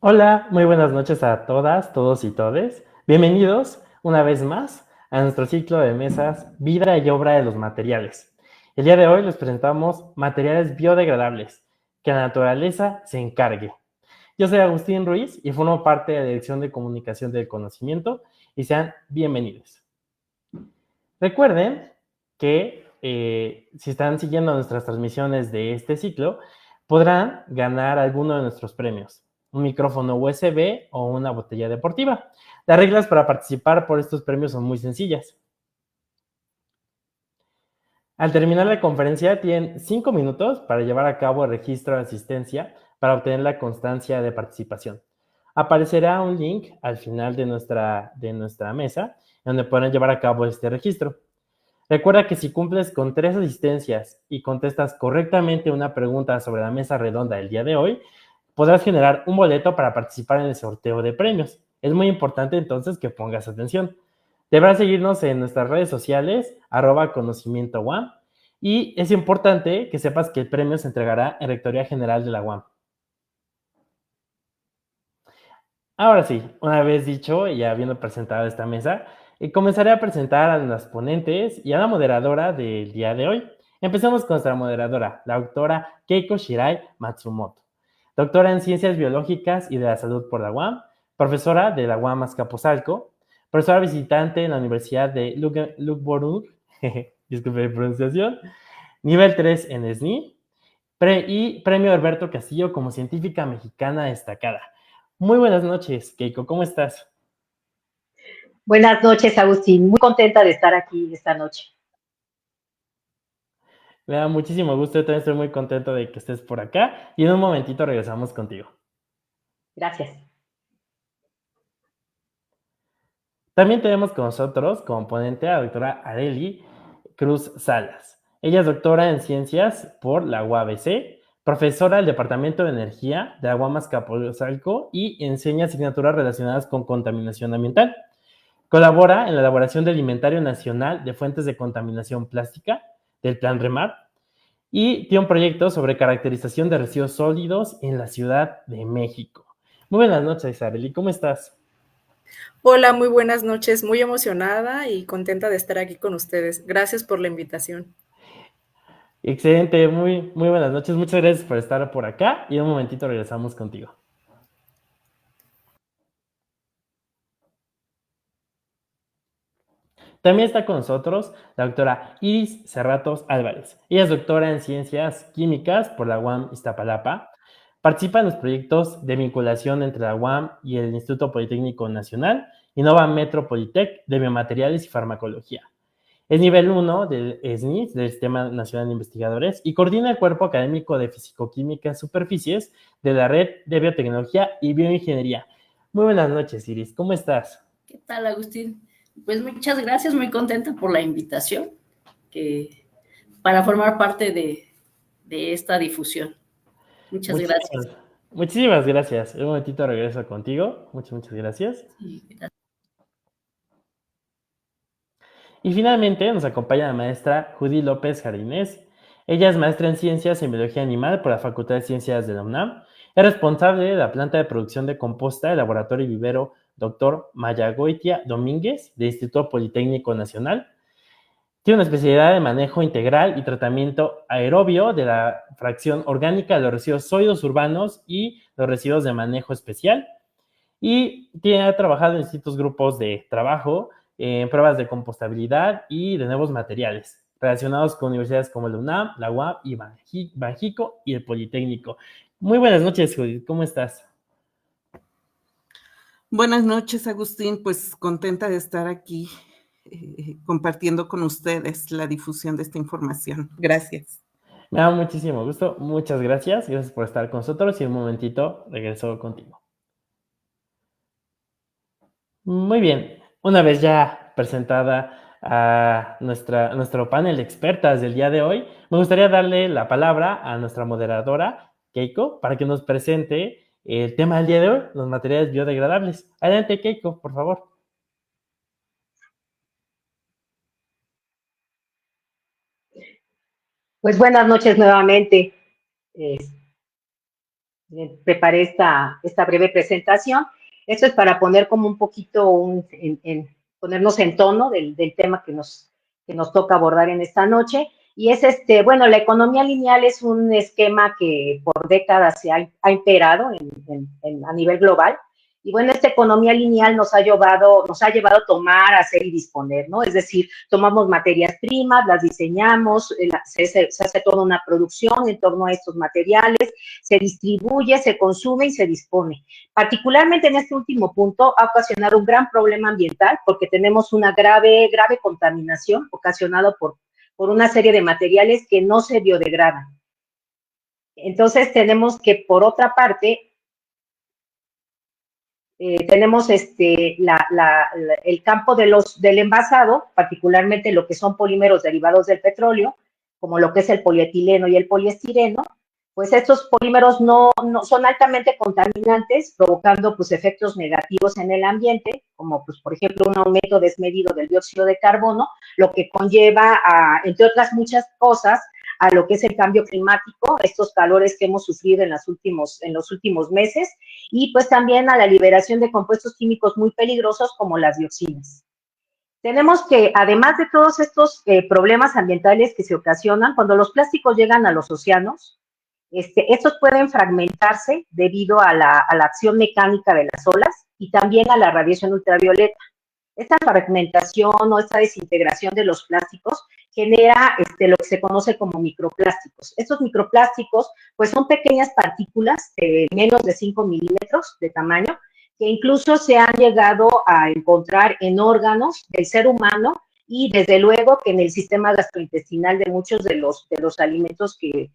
Hola, muy buenas noches a todas, todos y todes. Bienvenidos una vez más a nuestro ciclo de mesas Vida y Obra de los Materiales. El día de hoy les presentamos materiales biodegradables, que la naturaleza se encargue. Yo soy Agustín Ruiz y formo parte de la Dirección de Comunicación del Conocimiento y sean bienvenidos. Recuerden que si están siguiendo nuestras transmisiones de este ciclo, podrán ganar alguno de nuestros premios, un micrófono USB o una botella deportiva. Las reglas para participar por estos premios son muy sencillas. Al terminar la conferencia, tienen 5 minutos para llevar a cabo el registro de asistencia para obtener la constancia de participación. Aparecerá un link al final de nuestra mesa donde podrán llevar a cabo este registro. Recuerda que si cumples con 3 asistencias y contestas correctamente una pregunta sobre la mesa redonda del día de hoy, podrás generar un boleto para participar en el sorteo de premios. Es muy importante entonces que pongas atención. Deberás seguirnos en nuestras redes sociales, @conocimiento UAM, y es importante que sepas que el premio se entregará en Rectoría General de la UAM. Ahora sí, una vez dicho y habiendo presentado esta mesa, comenzaré a presentar a las ponentes y a la moderadora del día de hoy. Empecemos con nuestra moderadora, la doctora Keiko Shirai Matsumoto, doctora en Ciencias Biológicas y de la Salud por la UAM, profesora de la UAM Azcapotzalco, profesora visitante en la Universidad de Luxemburgo, disculpe mi pronunciación, nivel 3 en SNI, y premio Alberto Castillo como científica mexicana destacada. Muy buenas noches, Keiko, ¿cómo estás? Buenas noches, Agustín. Muy contenta de estar aquí esta noche. Me da muchísimo gusto, yo también estoy muy contento de que estés por acá y en un momentito regresamos contigo. Gracias. También tenemos con nosotros como ponente a la doctora Areli Cruz Salas. Ella es doctora en ciencias por la UABC, profesora del Departamento de Energía de la UAM Azcapotzalco y enseña asignaturas relacionadas con contaminación ambiental. Colabora en la elaboración del Inventario Nacional de Fuentes de Contaminación Plástica del Plan REMAR y tiene un proyecto sobre caracterización de residuos sólidos en la Ciudad de México. Muy buenas noches, Isabel, ¿cómo estás? Hola, muy buenas noches, muy emocionada y contenta de estar aquí con ustedes. Gracias por la invitación. Excelente, muy buenas noches. Muchas gracias por estar por acá y en un momentito regresamos contigo. También está con nosotros la doctora Iris Cerratos Álvarez. Ella es doctora en Ciencias Químicas por la UAM Iztapalapa. Participa en los proyectos de vinculación entre la UAM y el Instituto Politécnico Nacional, Innova Metro Politec de Biomateriales y Farmacología. Es nivel 1 del SNIS, del Sistema Nacional de Investigadores, y coordina el cuerpo académico de Fisicoquímica en Superficies de la Red de Biotecnología y Bioingeniería. Muy buenas noches, Iris. ¿Cómo estás? ¿Qué tal, Agustín? Pues muchas gracias, muy contenta por la invitación para formar parte de esta difusión. Muchas gracias. Muchísimas, muchísimas gracias. Un momentito regreso contigo. Muchas gracias. Sí, gracias. Y finalmente nos acompaña la maestra Judy López Jardinés. Ella es maestra en Ciencias en Biología Animal por la Facultad de Ciencias de la UNAM. Es responsable de la planta de producción de composta del Laboratorio y Vivero Dr. Mayagoitia Domínguez del Instituto Politécnico Nacional. Tiene una especialidad de manejo integral y tratamiento aerobio de la fracción orgánica de los residuos sólidos urbanos y los residuos de manejo especial. Y ha trabajado en distintos grupos de trabajo, en pruebas de compostabilidad y de nuevos materiales relacionados con universidades como la UNAM, la UAM y Banjico y el Politécnico. Muy buenas noches, Judith. ¿Cómo estás? Buenas noches, Agustín. Pues contenta de estar aquí compartiendo con ustedes la difusión de esta información. Gracias. Me da muchísimo gusto. Muchas gracias. Gracias por estar con nosotros y en un momentito regreso contigo. Muy bien. Una vez ya presentada a nuestro panel de expertas del día de hoy, me gustaría darle la palabra a nuestra moderadora, Keiko, para que nos presente el tema del día de hoy, los materiales biodegradables. Adelante, Keiko, por favor. Pues buenas noches nuevamente. preparé esta breve presentación. Esto es para poner como un poquito, ponernos en tono del tema que nos toca abordar en esta noche. Y es bueno, la economía lineal es un esquema que por décadas se ha imperado a nivel global. Y bueno, esta economía lineal nos ha llevado a tomar, hacer y disponer, ¿no? Es decir, tomamos materias primas, las diseñamos, se hace toda una producción en torno a estos materiales, se distribuye, se consume y se dispone. Particularmente en este último punto ha ocasionado un gran problema ambiental porque tenemos una grave contaminación ocasionada por una serie de materiales que no se biodegradan. Entonces tenemos que, por otra parte, tenemos el campo del envasado, particularmente lo que son polímeros derivados del petróleo, como lo que es el polietileno y el poliestireno. Pues estos polímeros no son altamente contaminantes, provocando pues efectos negativos en el ambiente, como pues por ejemplo un aumento desmedido del dióxido de carbono, lo que conlleva entre otras muchas cosas, a lo que es el cambio climático, estos calores que hemos sufrido en los últimos meses, y pues también a la liberación de compuestos químicos muy peligrosos como las dioxinas. Tenemos que, además de todos estos problemas ambientales que se ocasionan, cuando los plásticos llegan a los océanos, estos pueden fragmentarse debido a la acción mecánica de las olas y también a la radiación ultravioleta. Esta fragmentación o esta desintegración de los plásticos genera lo que se conoce como microplásticos. Estos microplásticos pues son pequeñas partículas de menos de 5 milímetros de tamaño que incluso se han llegado a encontrar en órganos del ser humano y desde luego que en el sistema gastrointestinal de muchos de los alimentos que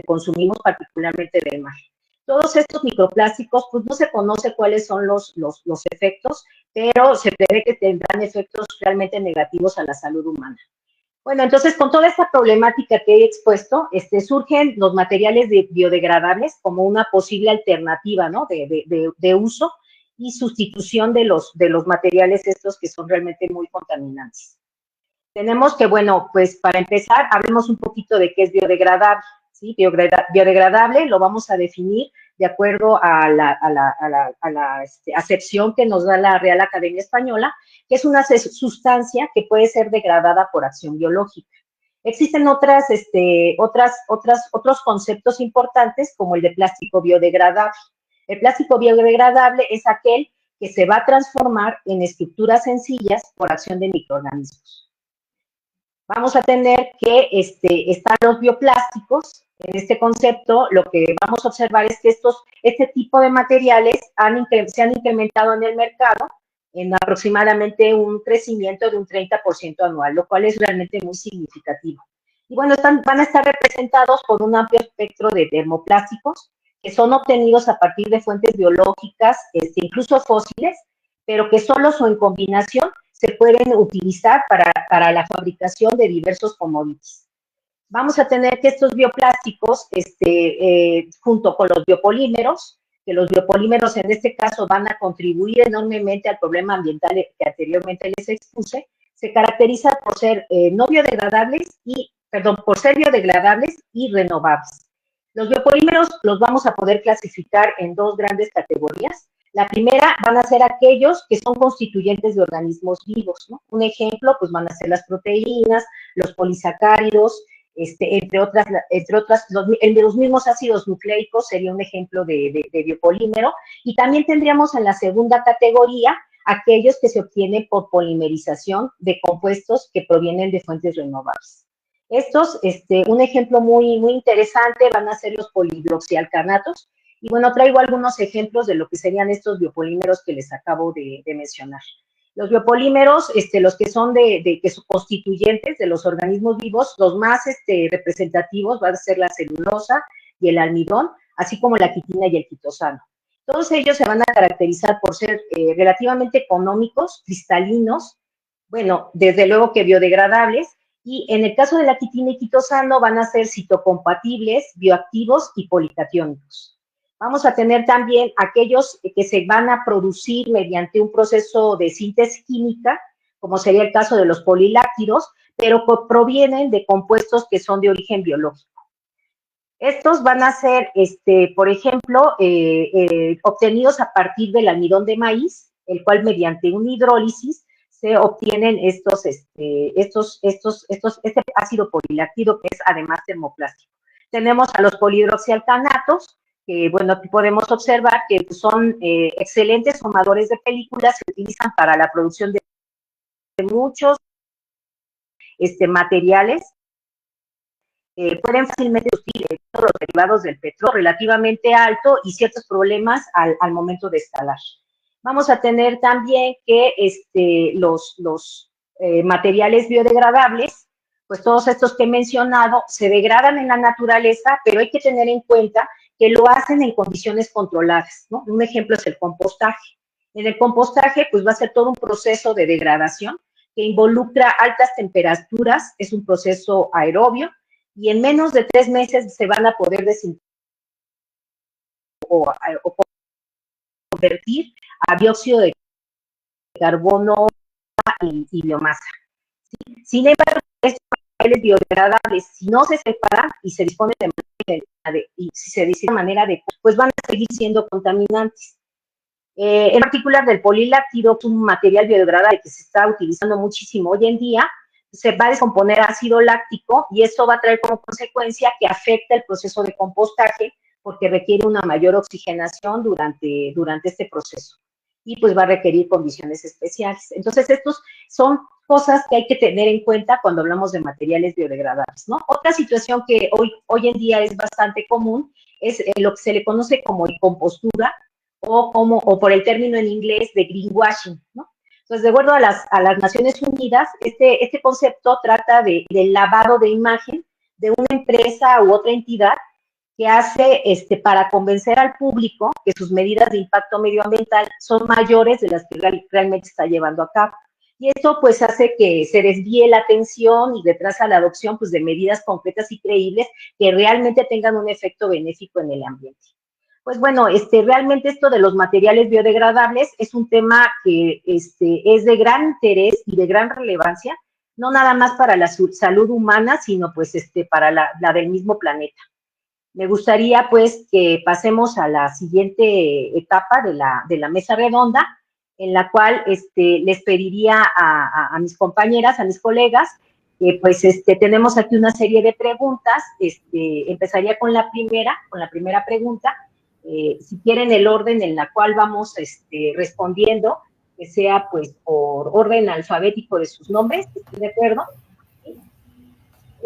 consumimos, particularmente del mar. Todos estos microplásticos, pues no se conoce cuáles son los efectos, pero se prevé que tendrán efectos realmente negativos a la salud humana. Bueno, entonces con toda esta problemática que he expuesto, surgen los materiales biodegradables como una posible alternativa, ¿no? de uso y sustitución de los materiales estos que son realmente muy contaminantes. Tenemos que, bueno, pues para empezar, hablemos un poquito de qué es biodegradable, ¿sí? Biodegradable lo vamos a definir de acuerdo a la acepción que nos da la Real Academia Española, que es una sustancia que puede ser degradada por acción biológica. Existen otros conceptos importantes, como el de plástico biodegradable. El plástico biodegradable es aquel que se va a transformar en estructuras sencillas por acción de microorganismos. Vamos a tener que están los bioplásticos. En este concepto, lo que vamos a observar es que este tipo de materiales se han incrementado en el mercado en aproximadamente un crecimiento de un 30% anual, lo cual es realmente muy significativo. Y bueno, van a estar representados por un amplio espectro de termoplásticos que son obtenidos a partir de fuentes biológicas, incluso fósiles, pero que solos o en combinación se pueden utilizar para la fabricación de diversos commodities. Vamos a tener que estos bioplásticos, junto con los biopolímeros, que los biopolímeros en este caso van a contribuir enormemente al problema ambiental que anteriormente les expuse, se caracteriza por ser por ser biodegradables y renovables. Los biopolímeros los vamos a poder clasificar en dos grandes categorías. La primera van a ser aquellos que son constituyentes de organismos vivos, ¿no? Un ejemplo, pues van a ser las proteínas, los polisacáridos, entre otras, los mismos ácidos nucleicos sería un ejemplo de biopolímero. Y también tendríamos en la segunda categoría aquellos que se obtienen por polimerización de compuestos que provienen de fuentes renovables. Estos, un ejemplo muy, muy interesante van a ser los polihidroxialcanatos. Y bueno, traigo algunos ejemplos de lo que serían estos biopolímeros que les acabo de mencionar. Los biopolímeros, los que son que son constituyentes de los organismos vivos, los más representativos van a ser la celulosa y el almidón, así como la quitina y el quitosano. Todos ellos se van a caracterizar por ser relativamente económicos, cristalinos, bueno, desde luego que biodegradables, y en el caso de la quitina y quitosano van a ser citocompatibles, bioactivos y policatiónicos. Vamos a tener también aquellos que se van a producir mediante un proceso de síntesis química, como sería el caso de los poliláctidos, pero provienen de compuestos que son de origen biológico. Estos van a ser, por ejemplo, obtenidos a partir del almidón de maíz, el cual mediante una hidrólisis se obtienen este ácido poliláctico que es además termoplástico. Tenemos a los polihidroxialcanatos, que bueno, aquí podemos observar que son excelentes formadores de películas, se utilizan para la producción de muchos materiales. Pueden fácilmente producir los derivados del petróleo relativamente alto y ciertos problemas al momento de escalar. Vamos a tener también que los materiales biodegradables, pues todos estos que he mencionado, se degradan en la naturaleza, pero hay que tener en cuenta que lo hacen en condiciones controladas, ¿no? Un ejemplo es el compostaje. En el compostaje, pues va a ser todo un proceso de degradación que involucra altas temperaturas, es un proceso aerobio, y en menos de 3 meses se van a poder desintegrar o convertir a dióxido de carbono y biomasa. ¿Sí? Sin embargo, estos materiales biodegradables, si no se separan y se disponen de manera adecuada, pues van a seguir siendo contaminantes. En particular del poliláctido, un material biodegradable que se está utilizando muchísimo hoy en día, se va a descomponer ácido láctico y esto va a traer como consecuencia que afecta el proceso de compostaje porque requiere una mayor oxigenación durante este proceso y pues va a requerir condiciones especiales. Entonces, estos son cosas que hay que tener en cuenta cuando hablamos de materiales biodegradables, ¿no? Otra situación que hoy en día es bastante común es lo que se le conoce como compostura o por el término en inglés de greenwashing, ¿no? Entonces, de acuerdo a las Naciones Unidas, este concepto trata del lavado de imagen de una empresa u otra entidad que hace para convencer al público que sus medidas de impacto medioambiental son mayores de las que realmente está llevando a cabo. Y esto pues hace que se desvíe la atención y retrasa la adopción pues de medidas concretas y creíbles que realmente tengan un efecto benéfico en el ambiente. Pues bueno, realmente esto de los materiales biodegradables es un tema que es de gran interés y de gran relevancia, no nada más para la salud humana, sino pues para la del mismo planeta. Me gustaría pues que pasemos a la siguiente etapa de la mesa redonda, en la cual les pediría a mis compañeras, a mis colegas, que pues tenemos aquí una serie de preguntas. Empezaría con la primera pregunta. Si quieren el orden en la cual vamos respondiendo, que sea pues por orden alfabético de sus nombres, ¿estoy de acuerdo?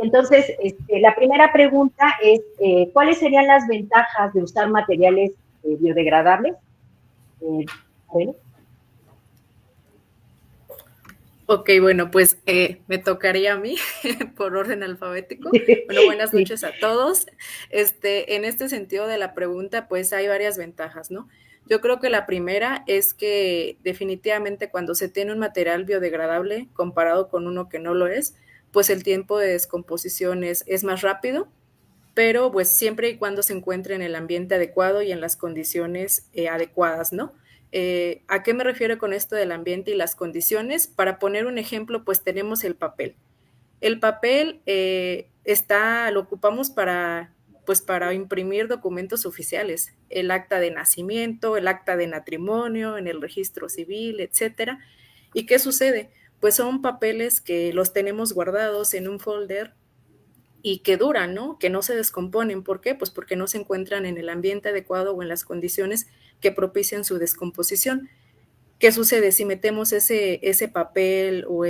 Entonces, la primera pregunta es, ¿cuáles serían las ventajas de usar materiales biodegradables? Bueno. Ok, bueno, pues me tocaría a mí por orden alfabético. Bueno, buenas noches a todos. En este sentido de la pregunta, pues hay varias ventajas, ¿no? Yo creo que la primera es que definitivamente cuando se tiene un material biodegradable comparado con uno que no lo es, pues el tiempo de descomposición es más rápido, pero pues siempre y cuando se encuentre en el ambiente adecuado y en las condiciones adecuadas, ¿no? ¿A qué me refiero con esto del ambiente y las condiciones? Para poner un ejemplo, pues tenemos el papel. El papel lo ocupamos para imprimir documentos oficiales, el acta de nacimiento, el acta de matrimonio, en el registro civil, etcétera. ¿Y qué sucede? Pues son papeles que los tenemos guardados en un folder y que duran, ¿no? Que no se descomponen. ¿Por qué? Pues porque no se encuentran en el ambiente adecuado o en las condiciones que propician su descomposición. ¿Qué sucede si metemos ese papel o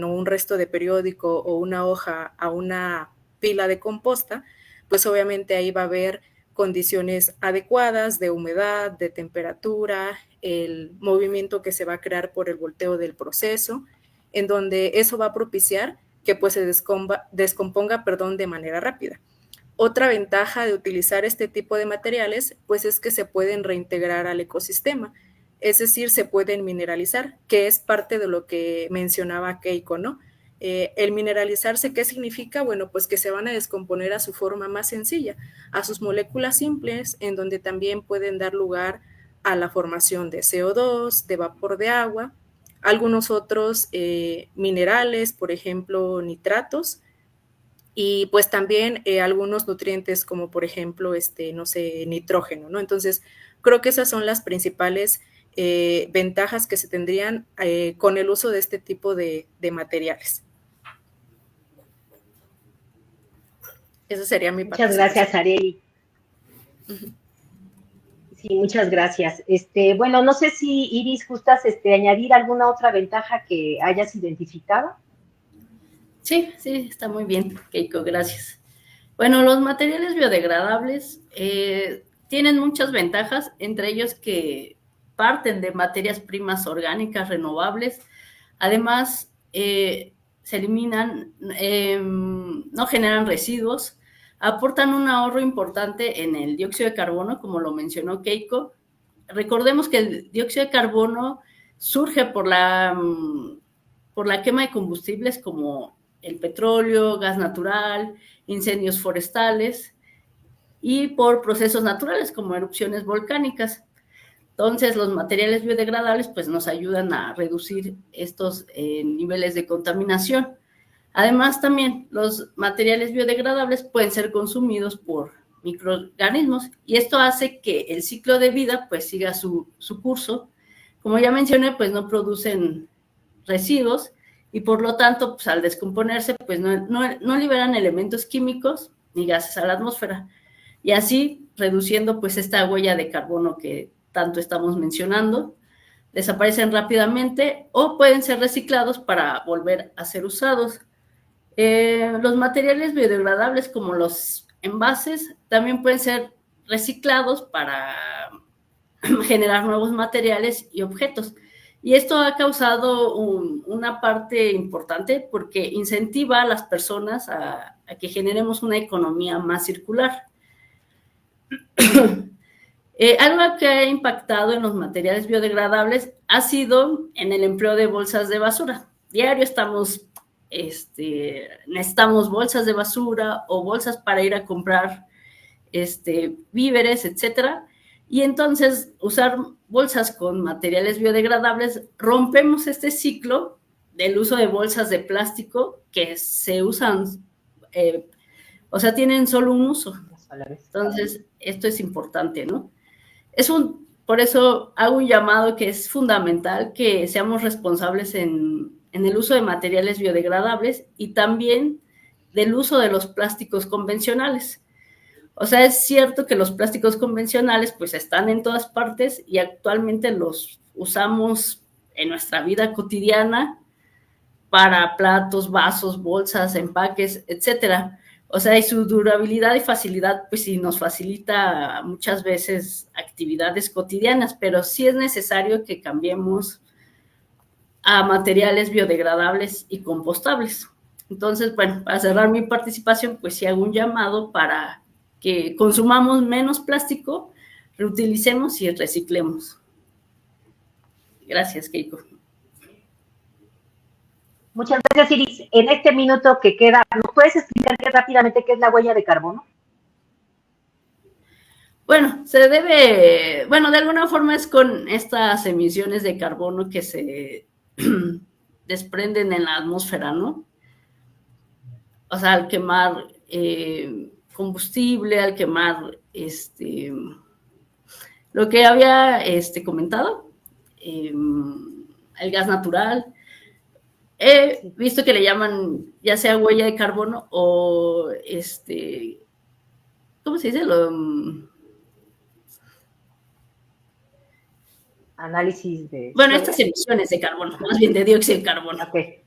un resto de periódico o una hoja a una pila de composta? Pues obviamente ahí va a haber condiciones adecuadas de humedad, de temperatura, el movimiento que se va a crear por el volteo del proceso, en donde eso va a propiciar que pues se descomponga de manera rápida. Otra ventaja de utilizar este tipo de materiales pues es que se pueden reintegrar al ecosistema, es decir, se pueden mineralizar, que es parte de lo que mencionaba Keiko, ¿no? El mineralizarse, ¿qué significa? Bueno, pues que se van a descomponer a su forma más sencilla, a sus moléculas simples, en donde también pueden dar lugar a la formación de CO2, de vapor de agua, algunos otros minerales, por ejemplo, nitratos, y pues también algunos nutrientes como por ejemplo, no sé, nitrógeno, ¿no? Entonces, creo que esas son las principales ventajas que se tendrían con el uso de este tipo de materiales. Esa sería mi Muchas gracias, Areli. Sí, muchas gracias. Bueno, no sé si Iris gustas añadir alguna otra ventaja que hayas identificado. Sí, está muy bien, Keiko, gracias. Bueno, los materiales biodegradables tienen muchas ventajas, entre ellos que parten de materias primas orgánicas renovables. Además, se eliminan, no generan residuos, aportan un ahorro importante en el dióxido de carbono, como lo mencionó Keiko. Recordemos que el dióxido de carbono surge por la quema de combustibles como el petróleo, gas natural, incendios forestales y por procesos naturales como erupciones volcánicas. Entonces, los materiales biodegradables pues, nos ayudan a reducir estos niveles de contaminación. Además, también los materiales biodegradables pueden ser consumidos por microorganismos y esto hace que el ciclo de vida pues siga su curso. Como ya mencioné, pues no producen residuos y por lo tanto, pues al descomponerse, pues no liberan elementos químicos ni gases a la atmósfera y así reduciendo pues esta huella de carbono que tanto estamos mencionando. Desaparecen rápidamente o pueden ser reciclados para volver a ser usados. Los materiales biodegradables como los envases también pueden ser reciclados para generar nuevos materiales y objetos. Y esto ha causado una parte importante porque incentiva a las personas a que generemos una economía más circular. Algo que ha impactado en los materiales biodegradables ha sido en el empleo de bolsas de basura. Diario necesitamos bolsas de basura o bolsas para ir a comprar víveres, etcétera. Y entonces usar bolsas con materiales biodegradables rompemos este ciclo del uso de bolsas de plástico que se usan, tienen solo un uso. Entonces, esto es importante, ¿no? Por eso hago un llamado que es fundamental que seamos responsables en el uso de materiales biodegradables y también del uso de los plásticos convencionales. O sea, es cierto que los plásticos convencionales pues están en todas partes y actualmente los usamos en nuestra vida cotidiana para platos, vasos, bolsas, empaques, etcétera. O sea, y su durabilidad y facilidad pues sí nos facilita muchas veces actividades cotidianas, pero sí es necesario que cambiemos a materiales biodegradables y compostables. Entonces, bueno, para cerrar mi participación, pues sí hago un llamado para que consumamos menos plástico, reutilicemos y reciclemos. Gracias, Keiko. Muchas gracias, Iris. En este minuto que queda, ¿nos puedes explicar rápidamente qué es la huella de carbono? Bueno, de alguna forma es con estas emisiones de carbono que se desprenden en la atmósfera, ¿no? O sea, al quemar combustible, al quemar lo que había comentado, el gas natural. He visto que le llaman ya sea huella de carbono o ¿cómo se dice? Análisis de... Bueno, estas emisiones de carbono, más bien de dióxido de carbono. Okay.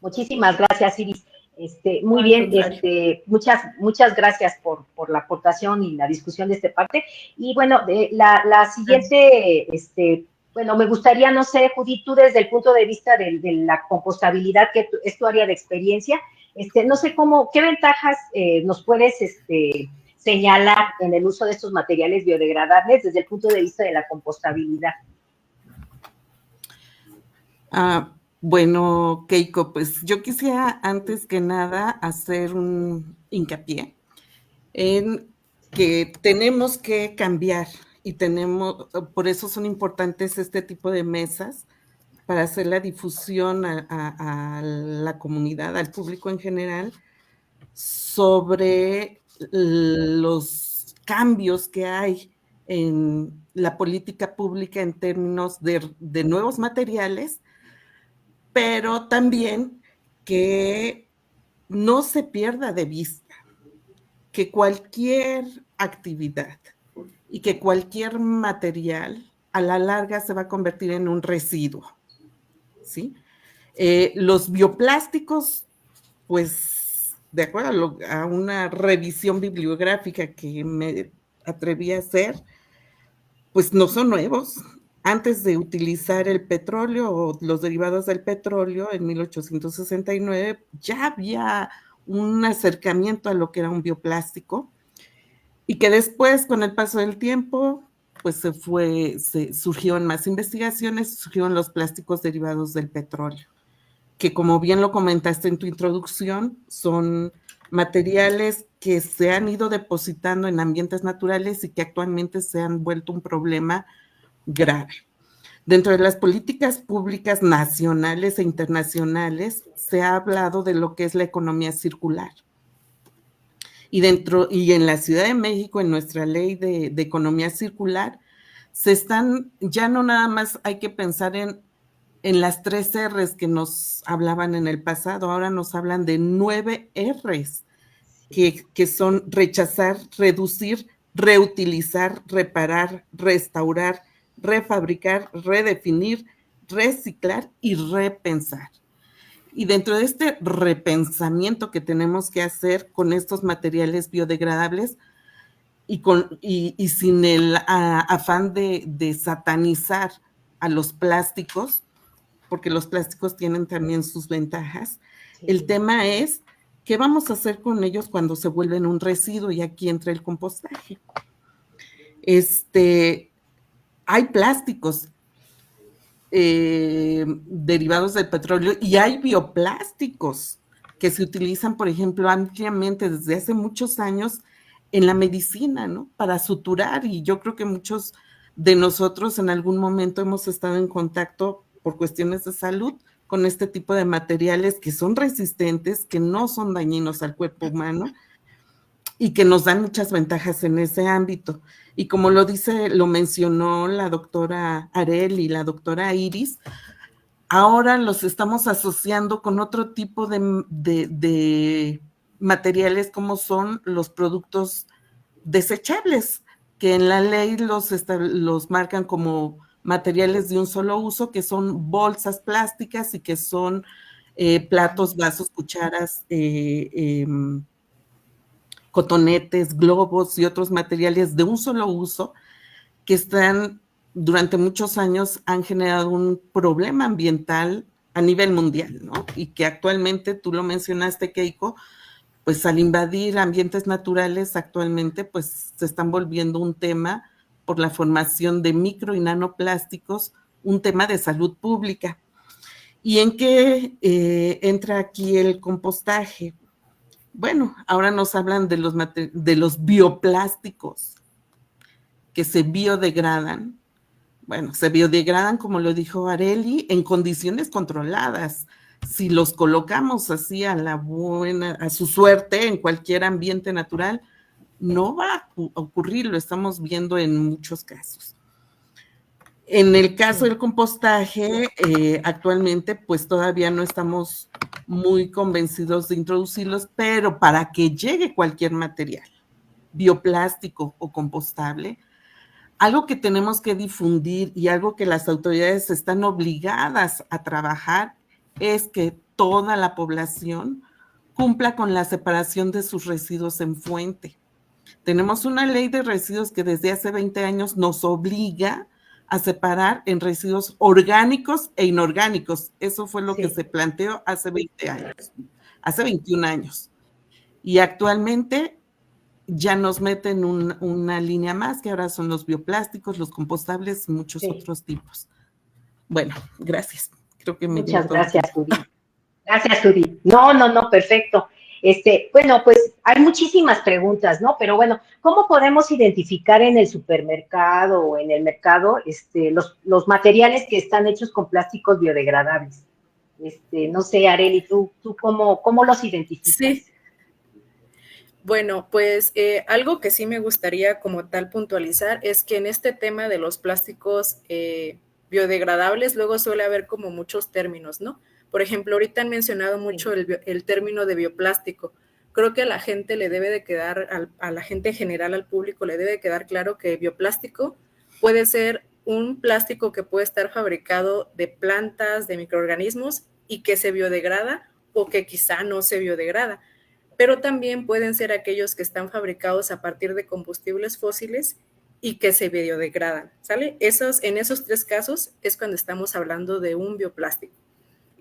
Muchísimas gracias, Iris. Muy bien, muchas gracias por la aportación y la discusión de esta parte. Y bueno, la siguiente, bueno, me gustaría, no sé, Judith, tú desde el punto de vista de la compostabilidad, que es tu área de experiencia, no sé qué ventajas nos puedes señalar en el uso de estos materiales biodegradables desde el punto de vista de la compostabilidad. Bueno, Keiko, pues yo quisiera antes que nada hacer un hincapié en que tenemos que cambiar y por eso son importantes este tipo de mesas para hacer la difusión a la comunidad, al público en general, sobre los cambios que hay en la política pública en términos de nuevos materiales, pero también que no se pierda de vista que cualquier actividad y que cualquier material a la larga se va a convertir en un residuo, ¿sí? Los bioplásticos, pues, de acuerdo a una revisión bibliográfica que me atreví a hacer, pues no son nuevos. Antes de utilizar el petróleo o los derivados del petróleo en 1869, ya había un acercamiento a lo que era un bioplástico y que después, con el paso del tiempo, pues surgieron más investigaciones, surgieron los plásticos derivados del petróleo, que como bien lo comentaste en tu introducción, son materiales que se han ido depositando en ambientes naturales y que actualmente se han vuelto un problema grave. Dentro de las políticas públicas nacionales e internacionales se ha hablado de lo que es la economía circular. Y en la Ciudad de México, en nuestra ley de economía circular, ya no nada más hay que pensar en las 3 R's que nos hablaban en el pasado, ahora nos hablan de 9 R's, que son rechazar, reducir, reutilizar, reparar, restaurar, refabricar, redefinir, reciclar y repensar. Y dentro de este repensamiento que tenemos que hacer con estos materiales biodegradables y sin el afán de satanizar a los plásticos, porque los plásticos tienen también sus ventajas, sí. El tema es qué vamos a hacer con ellos cuando se vuelven un residuo, y aquí entra el compostaje. Hay plásticos derivados del petróleo y hay bioplásticos que se utilizan, por ejemplo, ampliamente desde hace muchos años en la medicina, ¿no? Para suturar, y yo creo que muchos de nosotros en algún momento hemos estado en contacto por cuestiones de salud con este tipo de materiales que son resistentes, que no son dañinos al cuerpo humano y que nos dan muchas ventajas en ese ámbito. Y como lo mencionó la doctora Arel y la doctora Iris, ahora los estamos asociando con otro tipo de materiales, como son los productos desechables, que en la ley los marcan como materiales de un solo uso, que son bolsas plásticas y que son platos, vasos, cucharas, cotonetes, globos y otros materiales de un solo uso que durante muchos años han generado un problema ambiental a nivel mundial, ¿no? Y que actualmente, tú lo mencionaste, Keiko, pues al invadir ambientes naturales actualmente, pues se están volviendo un tema por la formación de micro y nanoplásticos, un tema de salud pública. ¿Y en qué entra aquí el compostaje? Bueno, ahora nos hablan de los bioplásticos que se biodegradan. Bueno, se biodegradan, como lo dijo Areli, en condiciones controladas. Si los colocamos así a su suerte en cualquier ambiente natural, no va a ocurrir, lo estamos viendo en muchos casos. En el caso del compostaje, actualmente, pues todavía no estamos muy convencidos de introducirlos, pero para que llegue cualquier material, bioplástico o compostable, algo que tenemos que difundir y algo que las autoridades están obligadas a trabajar es que toda la población cumpla con la separación de sus residuos en fuente. Tenemos una ley de residuos que desde hace 20 años nos obliga a separar en residuos orgánicos e inorgánicos. Eso fue lo que se planteó hace 20 años, hace 21 años. Y actualmente ya nos meten una línea más, que ahora son los bioplásticos, los compostables y muchos otros tipos. Bueno, gracias. Creo que Muchas gracias, Judith. Gracias, Judith. No, perfecto. Bueno, pues hay muchísimas preguntas, ¿no? Pero bueno, ¿cómo podemos identificar en el supermercado o en el mercado los materiales que están hechos con plásticos biodegradables? No sé, Areli, ¿tú cómo los identificas? Sí. Bueno, pues algo que sí me gustaría como tal puntualizar es que en este tema de los plásticos biodegradables luego suele haber como muchos términos, ¿no? Por ejemplo, ahorita han mencionado mucho el término de bioplástico. Creo que a la gente le debe de quedar, a la gente en general, al público, le debe de quedar claro que bioplástico puede ser un plástico que puede estar fabricado de plantas, de microorganismos y que se biodegrada o que quizá no se biodegrada, pero también pueden ser aquellos que están fabricados a partir de combustibles fósiles y que se biodegradan, ¿sale? En esos tres casos es cuando estamos hablando de un bioplástico.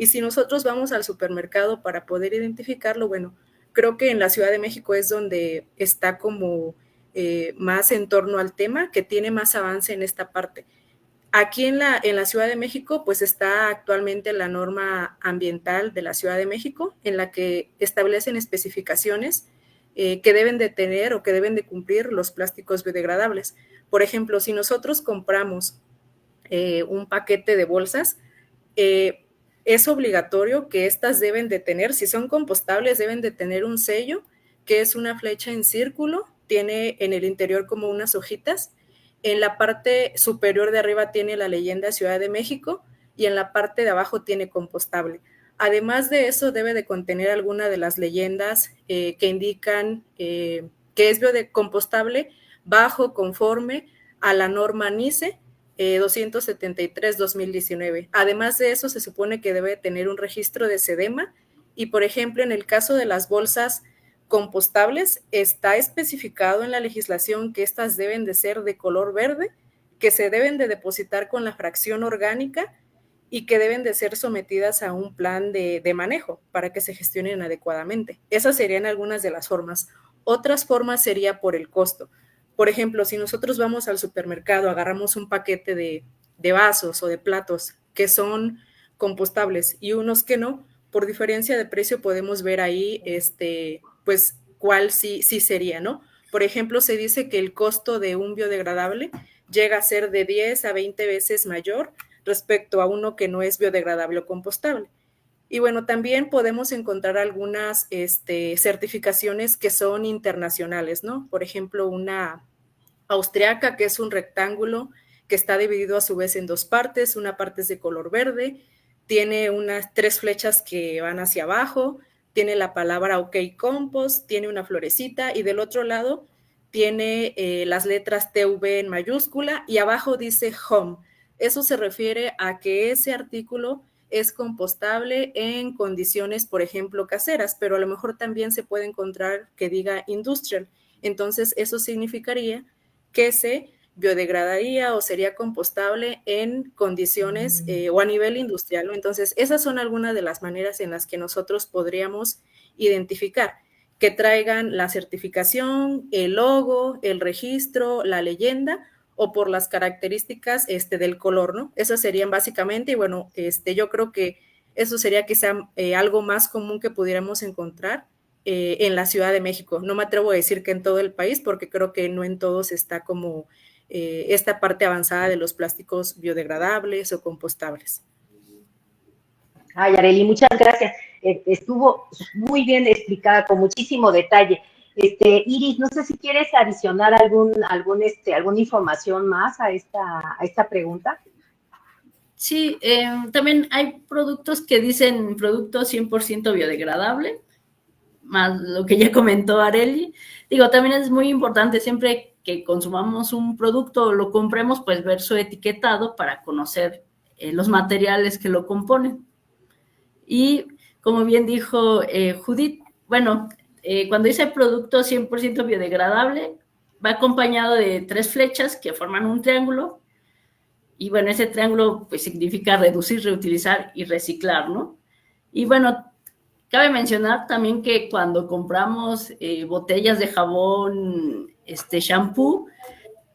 Y si nosotros vamos al supermercado para poder identificarlo, bueno, creo que en la Ciudad de México es donde está como más en torno al tema, que tiene más avance en esta parte. Aquí en la Ciudad de México, pues está actualmente la norma ambiental de la Ciudad de México, en la que establecen especificaciones que deben de tener o que deben de cumplir los plásticos biodegradables. Por ejemplo, si nosotros compramos un paquete de bolsas, es obligatorio que estas deben de tener, si son compostables, deben de tener un sello, que es una flecha en círculo, tiene en el interior como unas hojitas. En la parte superior de arriba tiene la leyenda Ciudad de México y en la parte de abajo tiene compostable. Además de eso, debe de contener alguna de las leyendas que indican que es biocompostable bajo conforme a la norma NICE 273-2019. Además de eso, se supone que debe tener un registro de SEDEMA y, por ejemplo, en el caso de las bolsas compostables, está especificado en la legislación que estas deben de ser de color verde, que se deben de depositar con la fracción orgánica y que deben de ser sometidas a un plan de manejo para que se gestionen adecuadamente. Esas serían algunas de las formas. Otras formas sería por el costo. Por ejemplo, si nosotros vamos al supermercado, agarramos un paquete de vasos o de platos que son compostables y unos que no, por diferencia de precio podemos ver ahí pues cuál sí sería, ¿no? Por ejemplo, se dice que el costo de un biodegradable llega a ser de 10 a 20 veces mayor respecto a uno que no es biodegradable o compostable. Y bueno, también podemos encontrar algunas certificaciones que son internacionales, ¿no? Por ejemplo, una austriaca, que es un rectángulo que está dividido a su vez en dos partes. Una parte es de color verde, tiene unas 3 flechas que van hacia abajo, tiene la palabra OK Compost, tiene una florecita y del otro lado tiene las letras TV en mayúscula y abajo dice Home. Eso se refiere a que ese artículo es compostable en condiciones, por ejemplo, caseras, pero a lo mejor también se puede encontrar que diga industrial. Entonces, eso significaría que se biodegradaría o sería compostable en condiciones o a nivel industrial, ¿no? Entonces, esas son algunas de las maneras en las que nosotros podríamos identificar que traigan la certificación, el logo, el registro, la leyenda o por las características del color, ¿no? Esas serían básicamente, y bueno, yo creo que eso sería quizá algo más común que pudiéramos encontrar en la Ciudad de México. No me atrevo a decir que en todo el país, porque creo que no en todos está como esta parte avanzada de los plásticos biodegradables o compostables. Ay, Areli, muchas gracias. Estuvo muy bien explicada, con muchísimo detalle. Iris, no sé si quieres adicionar alguna información más a esta pregunta. Sí, también hay productos que dicen producto 100% biodegradable, más lo que ya comentó Areli. Digo, también es muy importante siempre que consumamos un producto o lo compremos, pues ver su etiquetado para conocer los materiales que lo componen. Y como bien dijo Judith, bueno, cuando dice producto 100% biodegradable, va acompañado de 3 flechas que forman un triángulo. Y bueno, ese triángulo pues significa reducir, reutilizar y reciclar, ¿no? Y bueno, cabe mencionar también que cuando compramos botellas de jabón, shampoo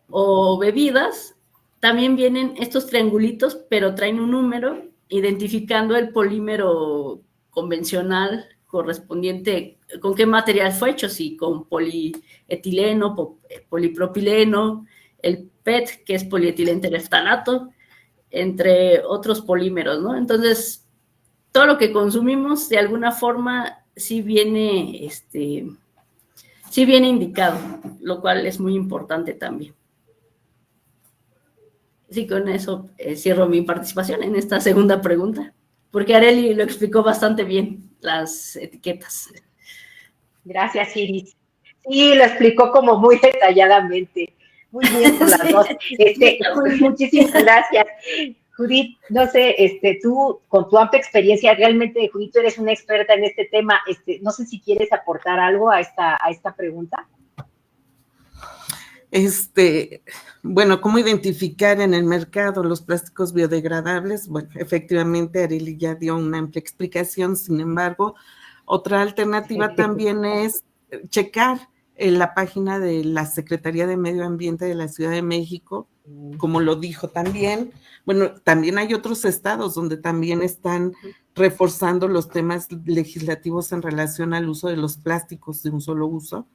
o bebidas, también vienen estos triangulitos, pero traen un número identificando el polímero convencional correspondiente, con qué material fue hecho, si con polietileno, polipropileno, el PET, que es polietileno-tereftalato, entre otros polímeros, ¿no? Entonces, todo lo que consumimos, de alguna forma, sí viene indicado, lo cual es muy importante también. Sí, con eso cierro mi participación en esta segunda pregunta, porque Arely lo explicó bastante bien, las etiquetas. Gracias, Iris. Sí, lo explicó como muy detalladamente. Muy bien por las dos. Muchísimas gracias. Judith, no sé, tú con tu amplia experiencia, realmente, Judith, tú eres una experta en este tema. No sé si quieres aportar algo a esta pregunta. Bueno, ¿cómo identificar en el mercado los plásticos biodegradables? Bueno, efectivamente, Arely ya dio una amplia explicación. Sin embargo, otra alternativa también es checar en la página de la Secretaría de Medio Ambiente de la Ciudad de México, como lo dijo también. Bueno, también hay otros estados donde también están reforzando los temas legislativos en relación al uso de los plásticos de un solo uso.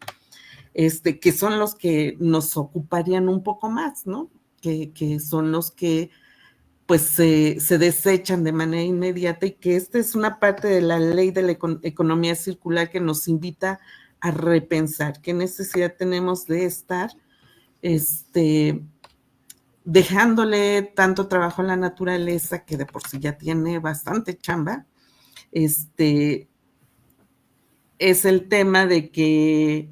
Que son los que nos ocuparían un poco más, ¿no? Que son los que pues se desechan de manera inmediata, y que esta es una parte de la ley de la economía circular que nos invita a repensar qué necesidad tenemos de estar dejándole tanto trabajo a la naturaleza, que de por sí ya tiene bastante chamba. Es el tema de que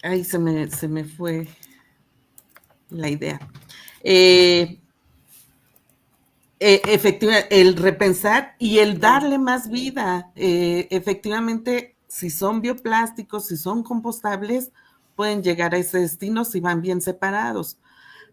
ahí se me fue la idea. Efectivamente, el repensar y el darle más vida. Efectivamente, si son bioplásticos, si son compostables, pueden llegar a ese destino si van bien separados.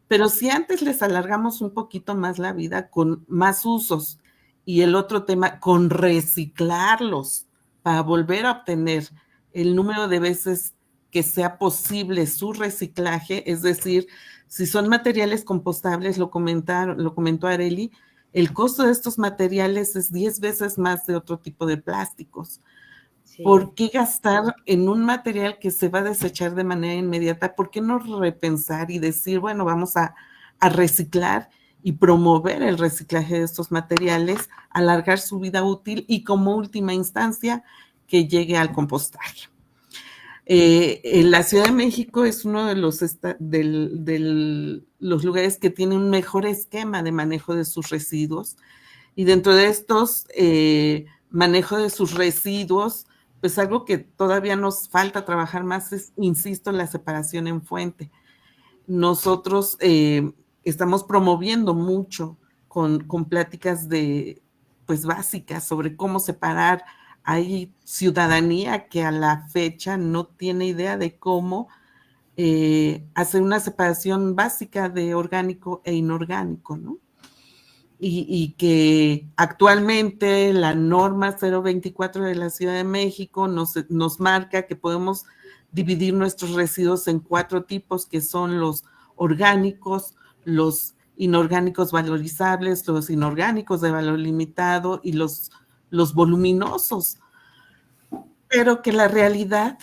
Pero si antes les alargamos un poquito más la vida con más usos, y el otro tema, con reciclarlos para volver a obtener el número de veces que sea posible su reciclaje, es decir, si son materiales compostables, lo comentó Arely, el costo de estos materiales es 10 veces más de otro tipo de plásticos. Sí. ¿Por qué gastar en un material que se va a desechar de manera inmediata? ¿Por qué no repensar y decir, bueno, vamos a reciclar y promover el reciclaje de estos materiales, alargar su vida útil y, como última instancia, que llegue al compostaje? En la Ciudad de México es uno de los lugares que tiene un mejor esquema de manejo de sus residuos, y dentro de estos manejo de sus residuos, pues algo que todavía nos falta trabajar más es, insisto, la separación en fuente. Nosotros estamos promoviendo mucho con pláticas pues básicas sobre cómo separar. Hay ciudadanía que a la fecha no tiene idea de cómo hacer una separación básica de orgánico e inorgánico, ¿no? Y que actualmente la norma 024 de la Ciudad de México nos marca que podemos dividir nuestros residuos en 4 tipos, que son los orgánicos, los inorgánicos valorizables, los inorgánicos de valor limitado y los voluminosos. Pero que la realidad,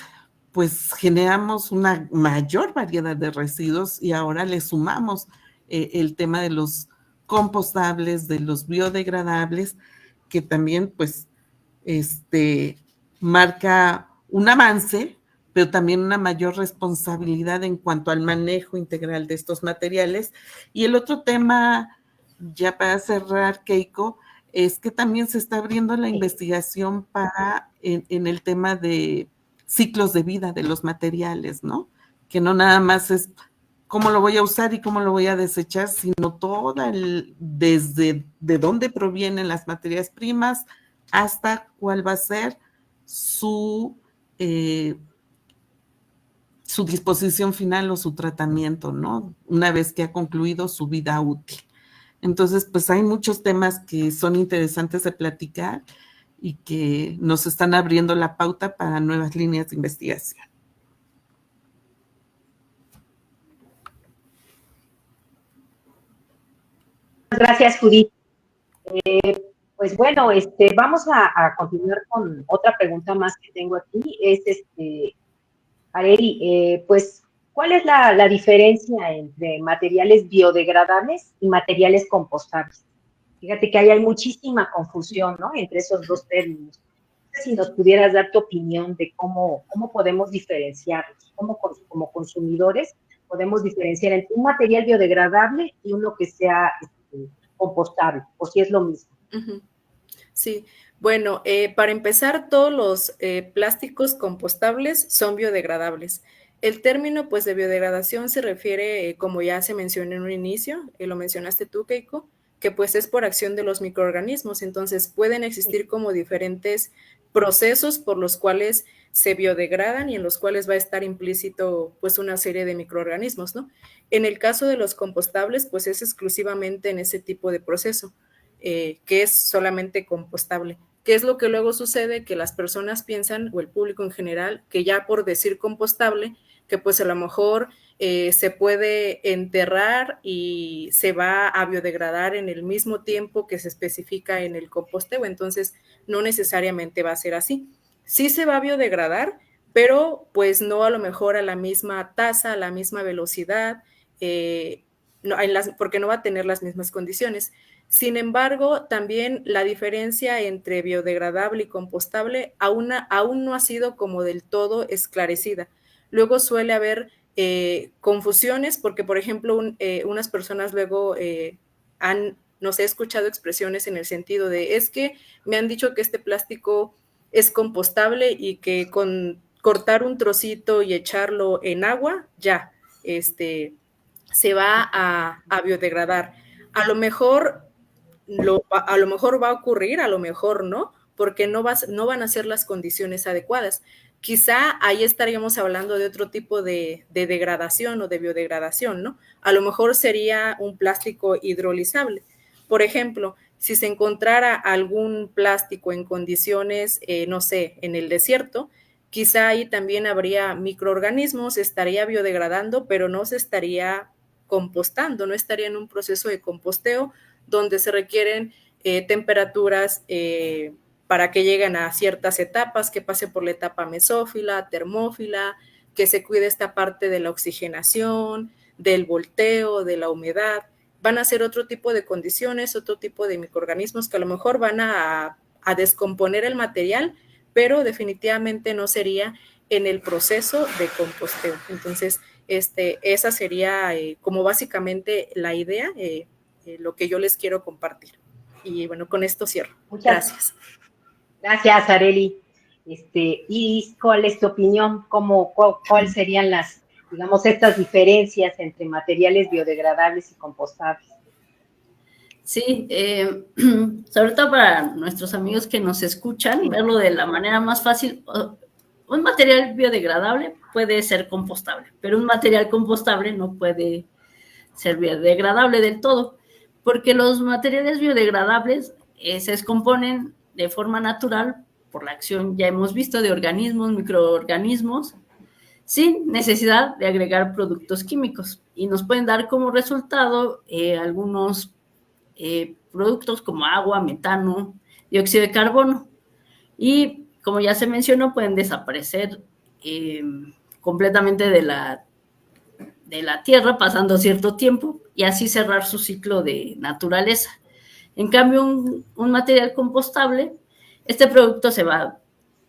pues generamos una mayor variedad de residuos, y ahora le sumamos el tema de los compostables, de los biodegradables, que también pues marca un avance, pero también una mayor responsabilidad en cuanto al manejo integral de estos materiales. Y el otro tema, ya para cerrar, Keiko, es que también se está abriendo la investigación en el tema de ciclos de vida de los materiales, ¿no? Que no nada más es cómo lo voy a usar y cómo lo voy a desechar, sino desde de dónde provienen las materias primas hasta cuál va a ser su disposición final o su tratamiento, ¿no? Una vez que ha concluido su vida útil. Entonces, pues hay muchos temas que son interesantes de platicar y que nos están abriendo la pauta para nuevas líneas de investigación. Gracias, Judith. Pues bueno, vamos a continuar con otra pregunta más que tengo aquí. Es, Areli, pues, ¿cuál es la diferencia entre materiales biodegradables y materiales compostables? Fíjate que ahí hay muchísima confusión, ¿no? Entre esos dos términos. No sé si nos pudieras dar tu opinión de cómo podemos diferenciarlos, como consumidores podemos diferenciar entre un material biodegradable y uno que sea compostable, o si es lo mismo. Uh-huh. Sí, bueno, para empezar, todos los plásticos compostables son biodegradables. El término, pues, de biodegradación se refiere, como ya se mencionó en un inicio, lo mencionaste tú, Keiko, que pues es por acción de los microorganismos. Entonces, pueden existir como diferentes procesos por los cuales se biodegradan y en los cuales va a estar implícito, pues, una serie de microorganismos, ¿no? En el caso de los compostables, pues, es exclusivamente en ese tipo de proceso. Que es solamente compostable. ¿Qué es lo que luego sucede? Que las personas piensan, o el público en general, que ya por decir compostable, que pues a lo mejor se puede enterrar y se va a biodegradar en el mismo tiempo que se especifica en el composteo. Entonces, no necesariamente va a ser así. Sí se va a biodegradar, pero pues no a lo mejor a la misma tasa, a la misma velocidad, porque no va a tener las mismas condiciones. Sin embargo, también la diferencia entre biodegradable y compostable aún no ha sido como del todo esclarecida. Luego suele haber confusiones porque, por ejemplo, unas personas luego nos he escuchado expresiones en el sentido de, es que me han dicho que este plástico es compostable y que con cortar un trocito y echarlo en agua, ya, se va a biodegradar. A lo mejor va a ocurrir, a lo mejor no, porque no van a ser las condiciones adecuadas. Quizá ahí estaríamos hablando de otro tipo de degradación o de biodegradación, ¿no? A lo mejor sería un plástico hidrolizable. Por ejemplo, si se encontrara algún plástico en condiciones, no sé, en el desierto, quizá ahí también habría microorganismos, estaría biodegradando, pero no se estaría compostando, no estaría en un proceso de composteo donde se requieren temperaturas para que lleguen a ciertas etapas, que pase por la etapa mesófila, termófila, que se cuide esta parte de la oxigenación, del volteo, de la humedad. Van a ser otro tipo de condiciones, otro tipo de microorganismos que a lo mejor van a descomponer el material, pero definitivamente no sería en el proceso de composteo. Entonces, esa sería como básicamente la idea, lo que yo les quiero compartir. Y bueno, con esto cierro. Gracias. Gracias, Areli. Iris, ¿cuál es tu opinión? ¿Cuáles serían digamos, estas diferencias entre materiales biodegradables y compostables? Sí, sobre todo para nuestros amigos que nos escuchan, verlo de la manera más fácil. Un material biodegradable puede ser compostable, pero un material compostable no puede ser biodegradable del todo, porque los materiales biodegradables se descomponen de forma natural por la acción, ya hemos visto, de organismos, microorganismos, sin necesidad de agregar productos químicos, y nos pueden dar como resultado algunos productos como agua, metano, dióxido de carbono, y como ya se mencionó, pueden desaparecer completamente de la tierra pasando cierto tiempo y así cerrar su ciclo de naturaleza. En cambio, un material compostable, este producto se va a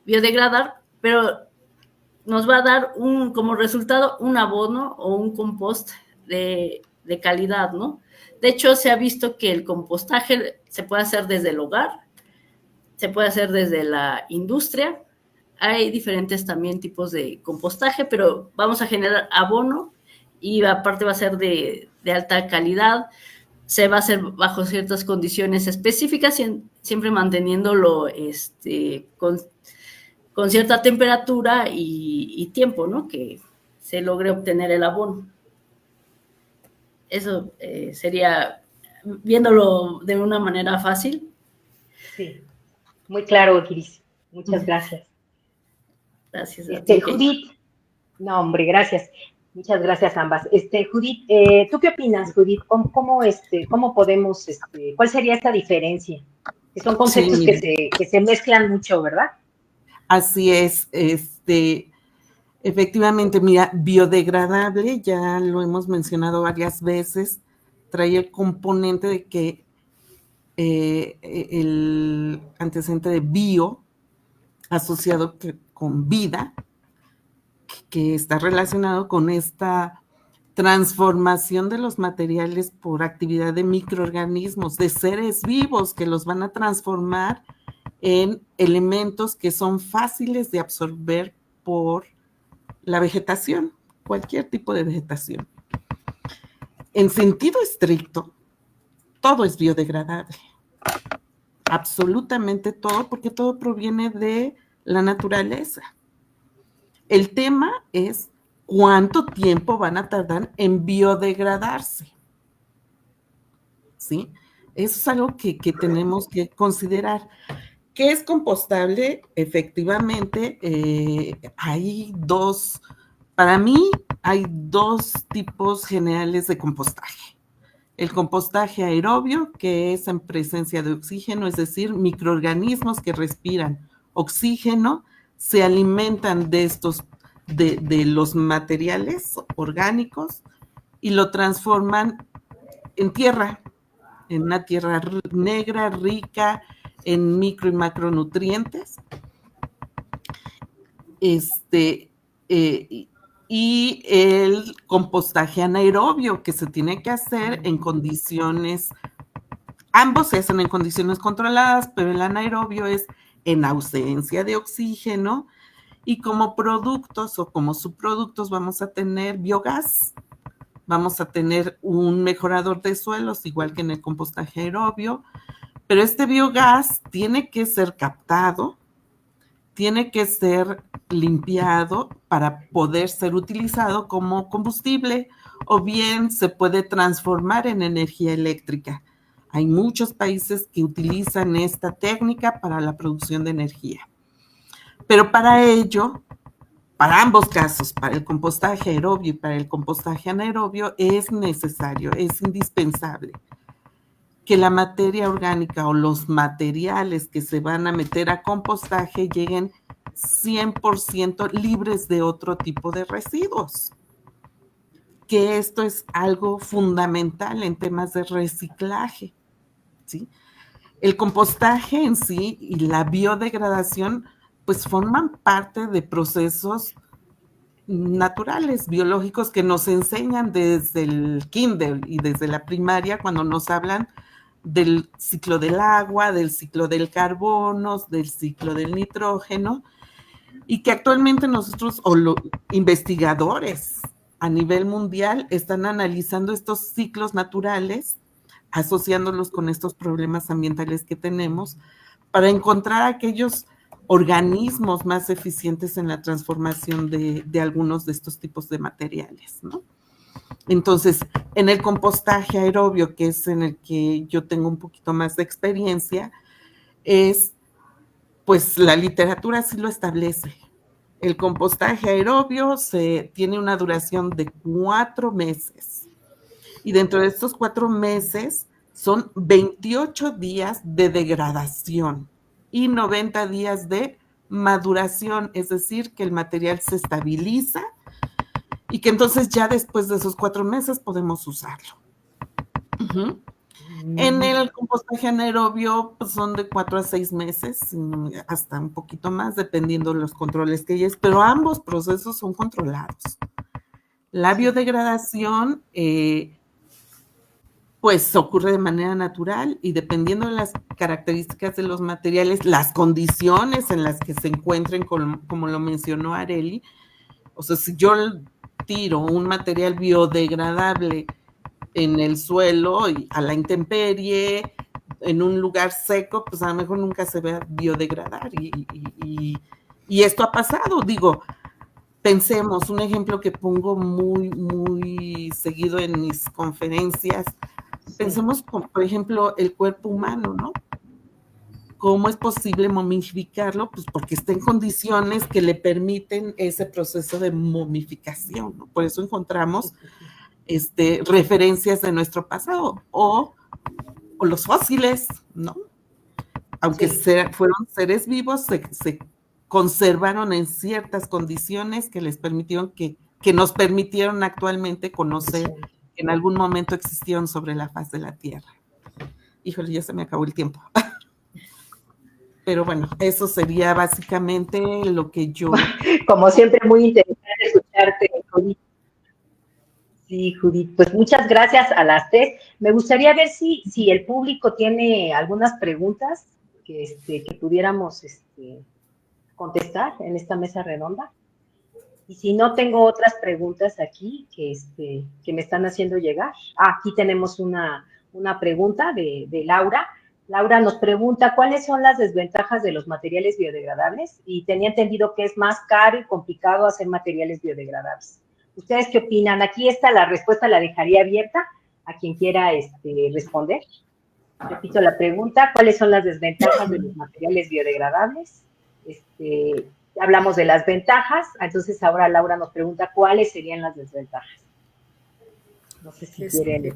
biodegradar, pero nos va a dar como resultado un abono o un compost de calidad, ¿no? De hecho, se ha visto que el compostaje se puede hacer desde el hogar, se puede hacer desde la industria. Hay diferentes también tipos de compostaje, pero vamos a generar abono y aparte va a ser de alta calidad. Se va a hacer bajo ciertas condiciones específicas, siempre manteniéndolo con cierta temperatura y tiempo, ¿no? Que se logre obtener el abono. Eso sería, viéndolo de una manera fácil. Sí, muy claro, Iris. Muchas gracias. Gracias. Judith, no, hombre, gracias. Muchas gracias ambas. Judith, ¿tú qué opinas, Judith? ¿Cómo podemos, cuál sería esta diferencia Que son conceptos Sí, que se mezclan mucho, ¿verdad? así es. Efectivamente, mira, biodegradable, ya lo hemos mencionado varias veces, trae el componente de que el antecedente de bio, asociado con vida, que está relacionado con esta transformación de los materiales por actividad de microorganismos, de seres vivos que los van a transformar en elementos que son fáciles de absorber por la vegetación, cualquier tipo de vegetación. En sentido estricto, todo es biodegradable, absolutamente todo, porque todo proviene de la naturaleza. El tema es cuánto tiempo van a tardar en biodegradarse, ¿sí? Eso es algo que tenemos que considerar. ¿Qué es compostable? Efectivamente, para mí hay dos tipos generales de compostaje. El compostaje aerobio, que es en presencia de oxígeno, es decir, microorganismos que respiran oxígeno, se alimentan de los materiales orgánicos y lo transforman en tierra, en una tierra negra, rica en micro y macronutrientes. Y el compostaje anaerobio, que se tiene que hacer en condiciones, ambos se hacen en condiciones controladas, pero el anaerobio es en ausencia de oxígeno, y como productos o como subproductos vamos a tener biogás, vamos a tener un mejorador de suelos, igual que en el compostaje aerobio, pero este biogás tiene que ser captado, tiene que ser limpiado para poder ser utilizado como combustible, o bien se puede transformar en energía eléctrica. Hay muchos países que utilizan esta técnica para la producción de energía. Pero para ello, para ambos casos, para el compostaje aerobio y para el compostaje anaerobio, es necesario, es indispensable que la materia orgánica o los materiales que se van a meter a compostaje lleguen 100% libres de otro tipo de residuos. Que esto es algo fundamental en temas de reciclaje, ¿sí? El compostaje en sí y la biodegradación pues forman parte de procesos naturales, biológicos, que nos enseñan desde el kinder y desde la primaria, cuando nos hablan del ciclo del agua, del ciclo del carbono, del ciclo del nitrógeno, y que actualmente nosotros, investigadores a nivel mundial, están analizando estos ciclos naturales, asociándolos con estos problemas ambientales que tenemos, para encontrar aquellos organismos más eficientes en la transformación de algunos de estos tipos de materiales, ¿no? Entonces, en el compostaje aerobio, que es en el que yo tengo un poquito más de experiencia, pues la literatura sí lo establece. El compostaje aerobio tiene una duración de 4 meses. Y dentro de estos 4 meses son 28 días de degradación y 90 días de maduración, es decir, que el material se estabiliza y que entonces ya después de esos 4 meses podemos usarlo. Uh-huh. En el compostaje anaerobio pues son de 4 a 6 meses, hasta un poquito más, dependiendo de los controles que hayas, pero ambos procesos son controlados. La biodegradación pues ocurre de manera natural y dependiendo de las características de los materiales, las condiciones en las que se encuentren, como lo mencionó Arely. O sea, si yo tiro un material biodegradable en el suelo y a la intemperie, en un lugar seco, pues a lo mejor nunca se va a biodegradar. Y esto ha pasado, digo, pensemos, un ejemplo que pongo muy, muy seguido en mis conferencias, pensemos, por ejemplo, el cuerpo humano, ¿no? ¿Cómo es posible momificarlo? Pues porque está en condiciones que le permiten ese proceso de momificación, ¿no? Por eso encontramos referencias de nuestro pasado, o los fósiles, ¿no? aunque Sí. fueron seres vivos, se conservaron en ciertas condiciones que les permitieron que nos permitieron actualmente conocer que en algún momento existieron sobre la faz de la Tierra. Híjole, ya se me acabó el tiempo. Pero bueno, eso sería básicamente lo que yo... Como siempre, muy interesante escucharte, Judith. Sí, Judith, pues muchas gracias a las tres. Me gustaría ver si el público tiene algunas preguntas que pudiéramos contestar en esta mesa redonda. Y si no, tengo otras preguntas aquí que me están haciendo llegar. Aquí tenemos una pregunta de Laura. Laura nos pregunta, ¿cuáles son las desventajas de los materiales biodegradables? Y tenía entendido que es más caro y complicado hacer materiales biodegradables. ¿Ustedes qué opinan? Aquí está la respuesta, la dejaría abierta a quien quiera responder. Repito la pregunta, ¿cuáles son las desventajas de los materiales biodegradables? Hablamos de las ventajas, entonces ahora Laura nos pregunta cuáles serían las desventajas. No sé si quieren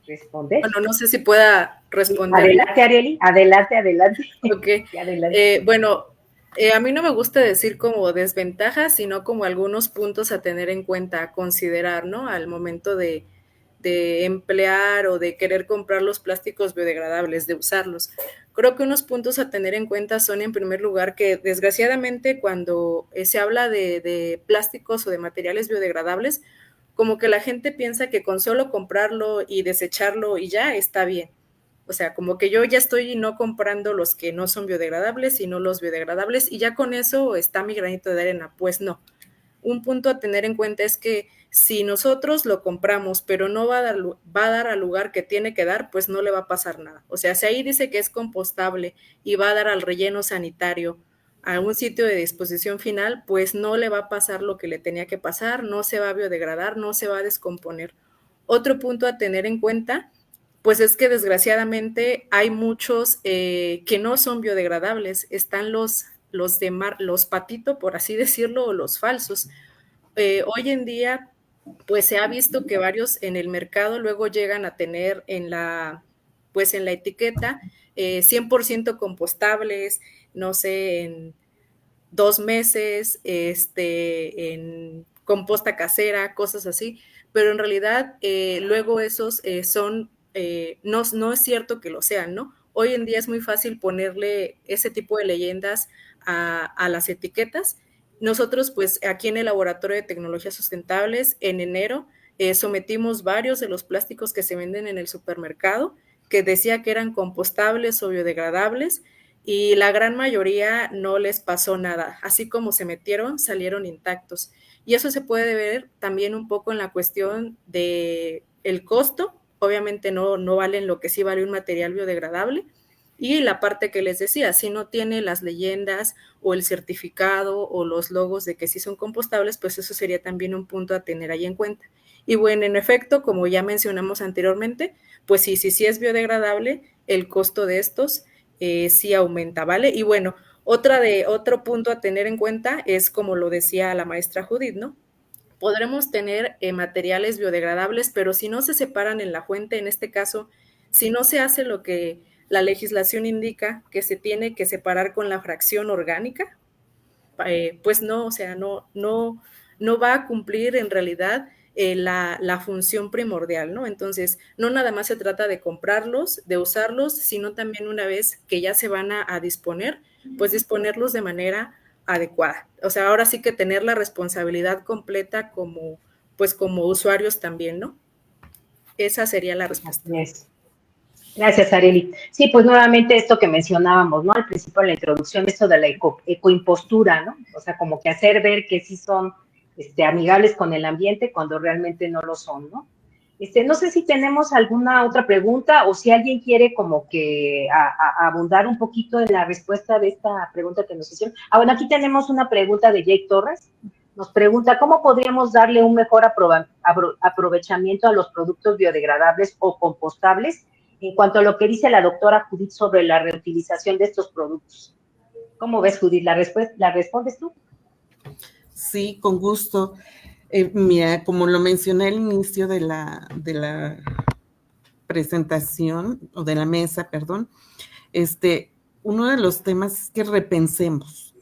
responder. Bueno, no sé si pueda responder. Adelante, Arely, adelante. Ok. Adelante. A mí no me gusta decir como desventajas, sino como algunos puntos a tener en cuenta, a considerar, ¿no? Al momento de emplear o de querer comprar los plásticos biodegradables, de usarlos. Creo que unos puntos a tener en cuenta son, en primer lugar, que desgraciadamente cuando se habla de plásticos o de materiales biodegradables, como que la gente piensa que con solo comprarlo y desecharlo y ya está bien. O sea, como que yo ya estoy no comprando los que no son biodegradables, sino los biodegradables, y ya con eso está mi granito de arena. Pues no. Un punto a tener en cuenta es que si nosotros lo compramos, pero no va a dar al lugar que tiene que dar, pues no le va a pasar nada. O sea, si ahí dice que es compostable y va a dar al relleno sanitario, a un sitio de disposición final, pues no le va a pasar lo que le tenía que pasar, no se va a biodegradar, no se va a descomponer. Otro punto a tener en cuenta, pues es que desgraciadamente hay muchos que no son biodegradables. Están los patito, por así decirlo, o los falsos. Hoy en día, pues se ha visto que varios en el mercado luego llegan a tener en la etiqueta 100% compostables, no sé, en 2 meses, en composta casera, cosas así, pero en realidad luego esos no es cierto que lo sean, ¿no? Hoy en día es muy fácil ponerle ese tipo de leyendas a las etiquetas. Nosotros, pues, aquí en el Laboratorio de Tecnologías Sustentables, en enero, sometimos varios de los plásticos que se venden en el supermercado, que decía que eran compostables o biodegradables, y la gran mayoría no les pasó nada. Así como se metieron, salieron intactos. Y eso se puede ver también un poco en la cuestión del costo. Obviamente no valen lo que sí vale un material biodegradable. Y la parte que les decía, si no tiene las leyendas o el certificado o los logos de que sí son compostables, pues eso sería también un punto a tener ahí en cuenta. Y bueno, en efecto, como ya mencionamos anteriormente, pues sí es biodegradable, el costo de estos sí aumenta, ¿vale? Y bueno, otro punto a tener en cuenta es, como lo decía la maestra Judith, ¿no? Podremos tener materiales biodegradables, pero si no se separan en la fuente, en este caso, si no se hace lo que la legislación indica, que se tiene que separar con la fracción orgánica, pues no, o sea, no va a cumplir en realidad la función primordial, ¿no? Entonces, no nada más se trata de comprarlos, de usarlos, sino también una vez que ya se van a disponer, pues disponerlos de manera adecuada. O sea, ahora sí que tener la responsabilidad completa como usuarios también, ¿no? Esa sería la respuesta. Así es. Gracias, Arely. Sí, pues nuevamente esto que mencionábamos, ¿no? Al principio de la introducción, esto de la ecoimpostura, ¿no? O sea, como que hacer ver que sí son amigables con el ambiente cuando realmente no lo son, ¿no? No sé si tenemos alguna otra pregunta o si alguien quiere como que abundar un poquito en la respuesta de esta pregunta que nos hicieron. Ah, bueno, aquí tenemos una pregunta de Jake Torres. Nos pregunta, ¿cómo podríamos darle un mejor aprovechamiento a los productos biodegradables o compostables en cuanto a lo que dice la doctora Judith sobre la reutilización de estos productos? ¿Cómo ves, Judith? ¿La respondes tú? Sí, con gusto. Mira, como lo mencioné al inicio de la presentación, o de la mesa, perdón, uno de los temas es que repensemos.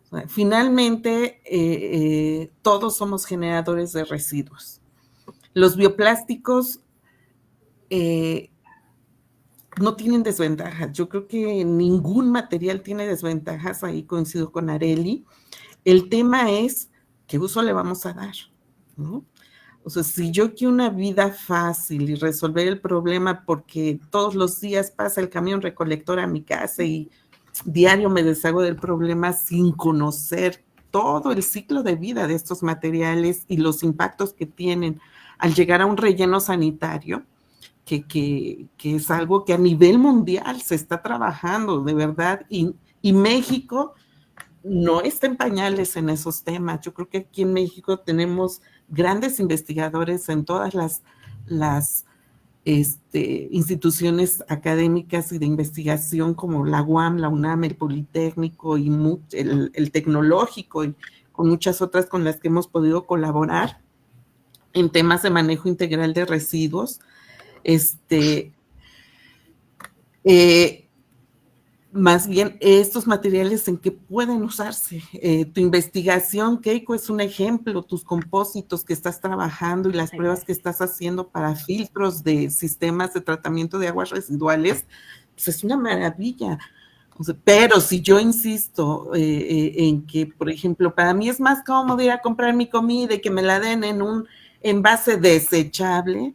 O sea, finalmente, todos somos generadores de residuos. Los bioplásticos no tienen desventajas. Yo creo que ningún material tiene desventajas. Ahí coincido con Areli. El tema es qué uso le vamos a dar, ¿no? O sea, si yo quiero una vida fácil y resolver el problema porque todos los días pasa el camión recolector a mi casa y diario me deshago del problema sin conocer todo el ciclo de vida de estos materiales y los impactos que tienen al llegar a un relleno sanitario, que es algo que a nivel mundial se está trabajando de verdad, y México no está en pañales en esos temas. Yo creo que aquí en México tenemos grandes investigadores en todas las instituciones académicas y de investigación como la UAM, la UNAM, el Politécnico y el Tecnológico, y con muchas otras con las que hemos podido colaborar en temas de manejo integral de residuos. Más bien estos materiales en que pueden usarse. Tu investigación, Keiko, es un ejemplo, tus compósitos que estás trabajando y las pruebas que estás haciendo para filtros de sistemas de tratamiento de aguas residuales, pues es una maravilla. O sea, pero si yo insisto en que, por ejemplo, para mí es más cómodo ir a comprar mi comida y que me la den en un envase desechable,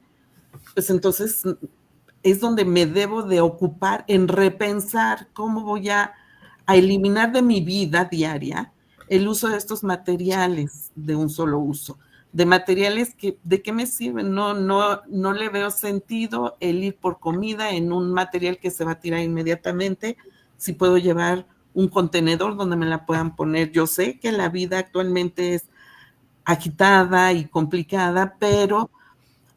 pues entonces es donde me debo de ocupar en repensar cómo voy a eliminar de mi vida diaria el uso de estos materiales de un solo uso, de materiales que, ¿de qué me sirven? No le veo sentido el ir por comida en un material que se va a tirar inmediatamente, si puedo llevar un contenedor donde me la puedan poner. Yo sé que la vida actualmente es agitada y complicada, pero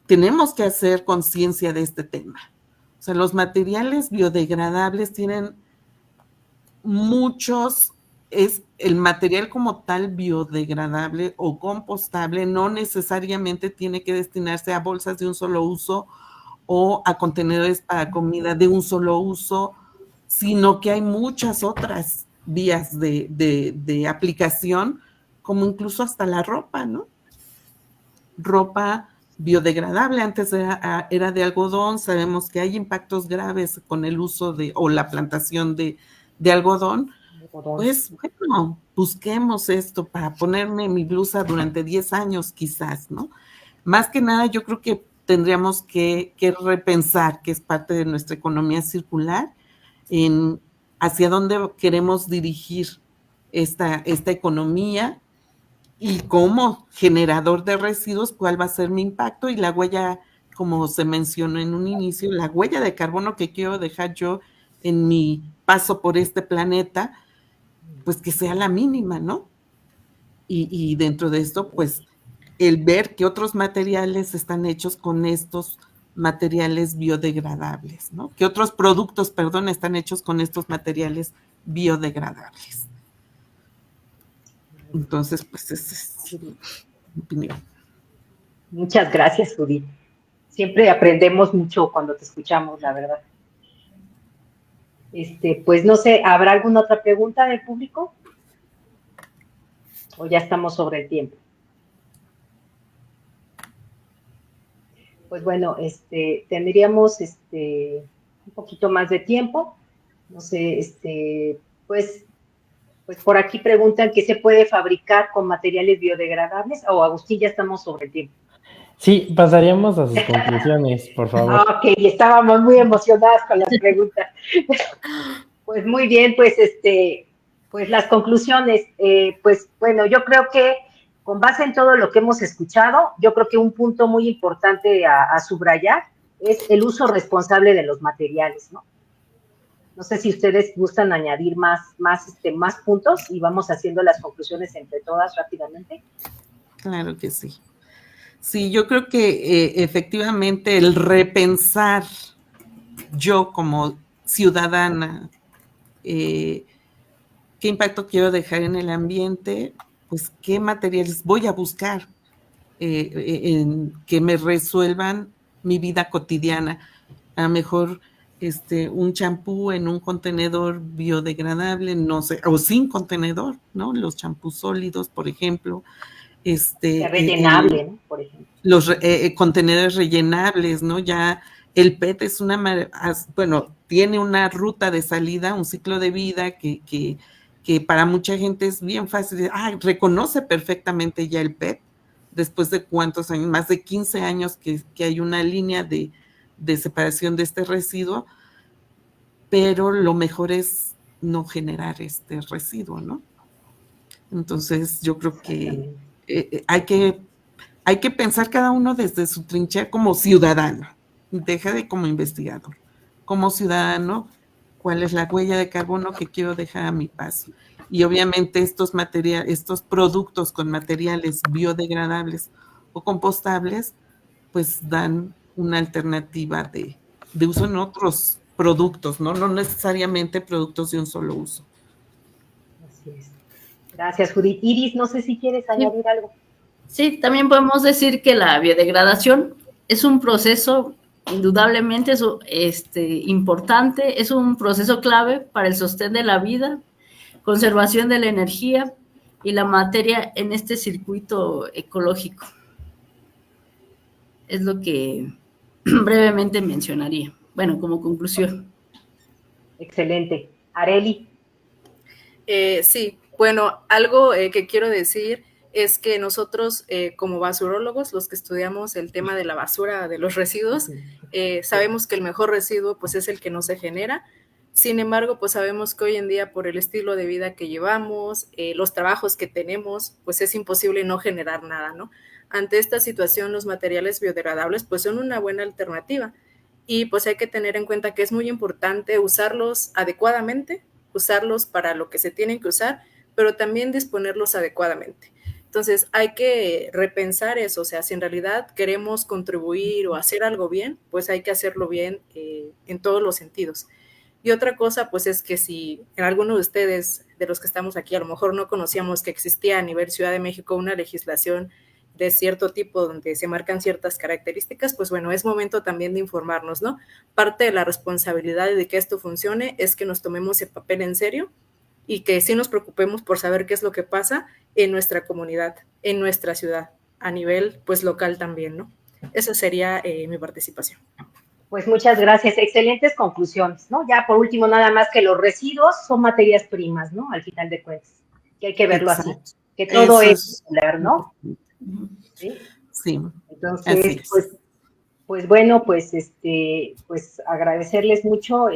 tenemos que hacer conciencia de este tema. O sea, los materiales biodegradables tienen muchos, es el material como tal biodegradable o compostable no necesariamente tiene que destinarse a bolsas de un solo uso o a contenedores para comida de un solo uso, sino que hay muchas otras vías de aplicación, como incluso hasta la ropa, ¿no? Ropa biodegradable, antes era de algodón, sabemos que hay impactos graves con el uso o la plantación de algodón, pues bueno, busquemos esto para ponerme mi blusa durante 10 años quizás, ¿no? Más que nada yo creo que tendríamos que repensar, que es parte de nuestra economía circular, en hacia dónde queremos dirigir esta economía, y como generador de residuos, cuál va a ser mi impacto y la huella, como se mencionó en un inicio, la huella de carbono que quiero dejar yo en mi paso por este planeta, pues que sea la mínima, ¿no? Y dentro de esto, pues, el ver que otros materiales están hechos con estos materiales biodegradables, ¿no? Que otros productos, perdón, están hechos con estos materiales biodegradables. Entonces, pues esa es mi opinión. Muchas gracias, Judith. Siempre aprendemos mucho cuando te escuchamos, la verdad. Pues no sé, ¿habrá alguna otra pregunta del público? ¿O ya estamos sobre el tiempo? Pues bueno, tendríamos un poquito más de tiempo. No sé, pues por aquí preguntan qué se puede fabricar con materiales biodegradables. O Agustín, ya estamos sobre el tiempo. Sí, pasaríamos a sus conclusiones, por favor. Ok, estábamos muy emocionadas con las preguntas. Pues muy bien, pues pues las conclusiones, pues bueno, yo creo que con base en todo lo que hemos escuchado, yo creo que un punto muy importante a subrayar es el uso responsable de los materiales, ¿no? No sé si ustedes gustan añadir más puntos y vamos haciendo las conclusiones entre todas rápidamente. Claro que sí. Sí, yo creo que efectivamente el repensar yo como ciudadana, qué impacto quiero dejar en el ambiente, pues qué materiales voy a buscar en que me resuelvan mi vida cotidiana. A lo mejor un champú en un contenedor biodegradable, no sé, o sin contenedor, ¿no? Los champús sólidos, por ejemplo, rellenable, ¿no? Por ejemplo. Los contenedores rellenables, ¿no? Ya el PET es bueno, tiene una ruta de salida, un ciclo de vida que para mucha gente es bien fácil. Reconoce perfectamente ya el PET, después de cuántos años, más de 15 años que hay una línea de separación de este residuo, pero lo mejor es no generar este residuo, ¿no? Entonces, yo creo que hay que pensar cada uno desde su trinchera como ciudadano, deja de como investigador. Como ciudadano, ¿cuál es la huella de carbono que quiero dejar a mi paso? Y obviamente estos productos con materiales biodegradables o compostables, pues dan una alternativa de uso en otros productos, ¿no? No necesariamente productos de un solo uso. Así es. Gracias, Judith. Iris, no sé si quieres añadir algo. Sí, también podemos decir que la biodegradación es un proceso indudablemente importante, es un proceso clave para el sostén de la vida, conservación de la energía y la materia en este circuito ecológico. Es lo que brevemente mencionaría. Bueno, como conclusión. Excelente. Areli. Sí, bueno, algo que quiero decir es que nosotros como basurólogos, los que estudiamos el tema de la basura, de los residuos, sabemos que el mejor residuo pues es el que no se genera. Sin embargo, pues sabemos que hoy en día por el estilo de vida que llevamos, los trabajos que tenemos, pues es imposible no generar nada, ¿no? Ante esta situación, los materiales biodegradables pues son una buena alternativa y pues hay que tener en cuenta que es muy importante usarlos adecuadamente, usarlos para lo que se tienen que usar, pero también disponerlos adecuadamente. Entonces hay que repensar eso, o sea, si en realidad queremos contribuir o hacer algo bien, pues hay que hacerlo bien en todos los sentidos. Y otra cosa, pues es que si en alguno de ustedes, de los que estamos aquí, a lo mejor no conocíamos que existía a nivel Ciudad de México una legislación de cierto tipo donde se marcan ciertas características, pues bueno, es momento también de informarnos, ¿no? Parte de la responsabilidad de que esto funcione es que nos tomemos el papel en serio y que sí nos preocupemos por saber qué es lo que pasa en nuestra comunidad, en nuestra ciudad, a nivel pues local también, ¿no? Esa sería mi participación. Pues muchas gracias, excelentes conclusiones, ¿no? Ya por último, nada más que los residuos son materias primas, ¿no? Al final de cuentas, que hay que verlo así, que todo es circular, ¿no? Sí. Sí. Entonces, pues bueno, pues agradecerles mucho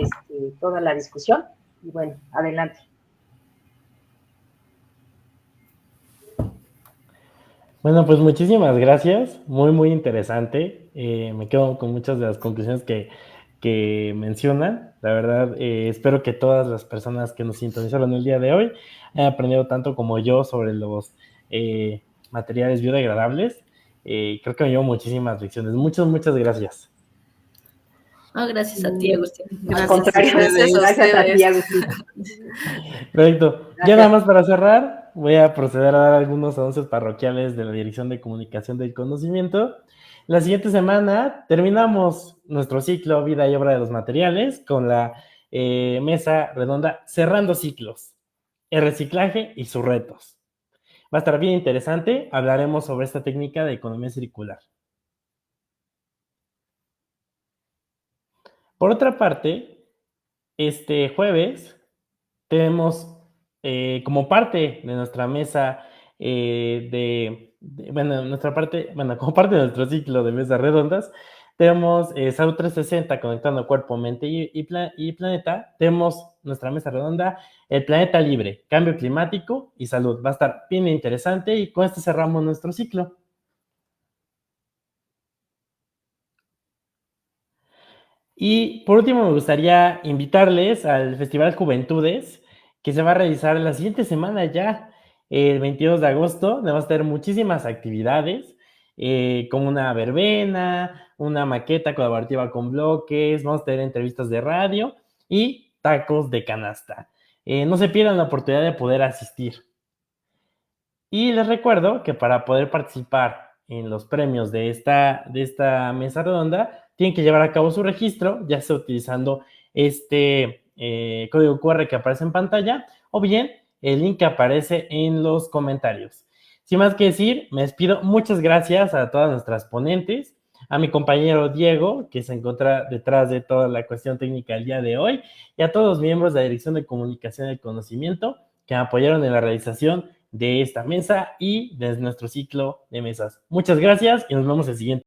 toda la discusión y bueno, adelante. Bueno, pues muchísimas gracias, muy interesante. Me quedo con muchas de las conclusiones que mencionan. La verdad, espero que todas las personas que nos sintonizaron el día de hoy hayan aprendido tanto como yo sobre los materiales biodegradables. Creo que me llevo muchísimas lecciones. Muchas gracias. No, gracias a ti, Agustín. Al contrario, gracias a ti, Agustín. Perfecto. Ya nada más para cerrar, voy a proceder a dar algunos anuncios parroquiales de la Dirección de Comunicación del Conocimiento. La siguiente semana terminamos nuestro ciclo Vida y Obra de los Materiales con la mesa redonda Cerrando Ciclos, el reciclaje y sus retos. Va a estar bien interesante, hablaremos sobre esta técnica de economía circular. Por otra parte, este jueves tenemos como parte de nuestra mesa como parte de nuestro ciclo de mesas redondas, tenemos Salud 360 conectando cuerpo, mente y planeta. Tenemos nuestra mesa redonda, el planeta libre, cambio climático y salud. Va a estar bien interesante y con esto cerramos nuestro ciclo. Y por último me gustaría invitarles al Festival Juventudes, que se va a realizar la siguiente semana ya, el 22 de agosto. Vamos a tener muchísimas actividades, como una verbena, una maqueta colaborativa con bloques, vamos a tener entrevistas de radio y tacos de canasta. No se pierdan la oportunidad de poder asistir. Y les recuerdo que para poder participar en los premios de esta mesa redonda, tienen que llevar a cabo su registro, ya sea utilizando este código QR que aparece en pantalla o bien el link que aparece en los comentarios. Sin más que decir, me despido. Muchas gracias a todas nuestras ponentes, a mi compañero Diego, que se encuentra detrás de toda la cuestión técnica el día de hoy, y a todos los miembros de la Dirección de Comunicación y Conocimiento que me apoyaron en la realización de esta mesa y de nuestro ciclo de mesas. Muchas gracias y nos vemos el siguiente.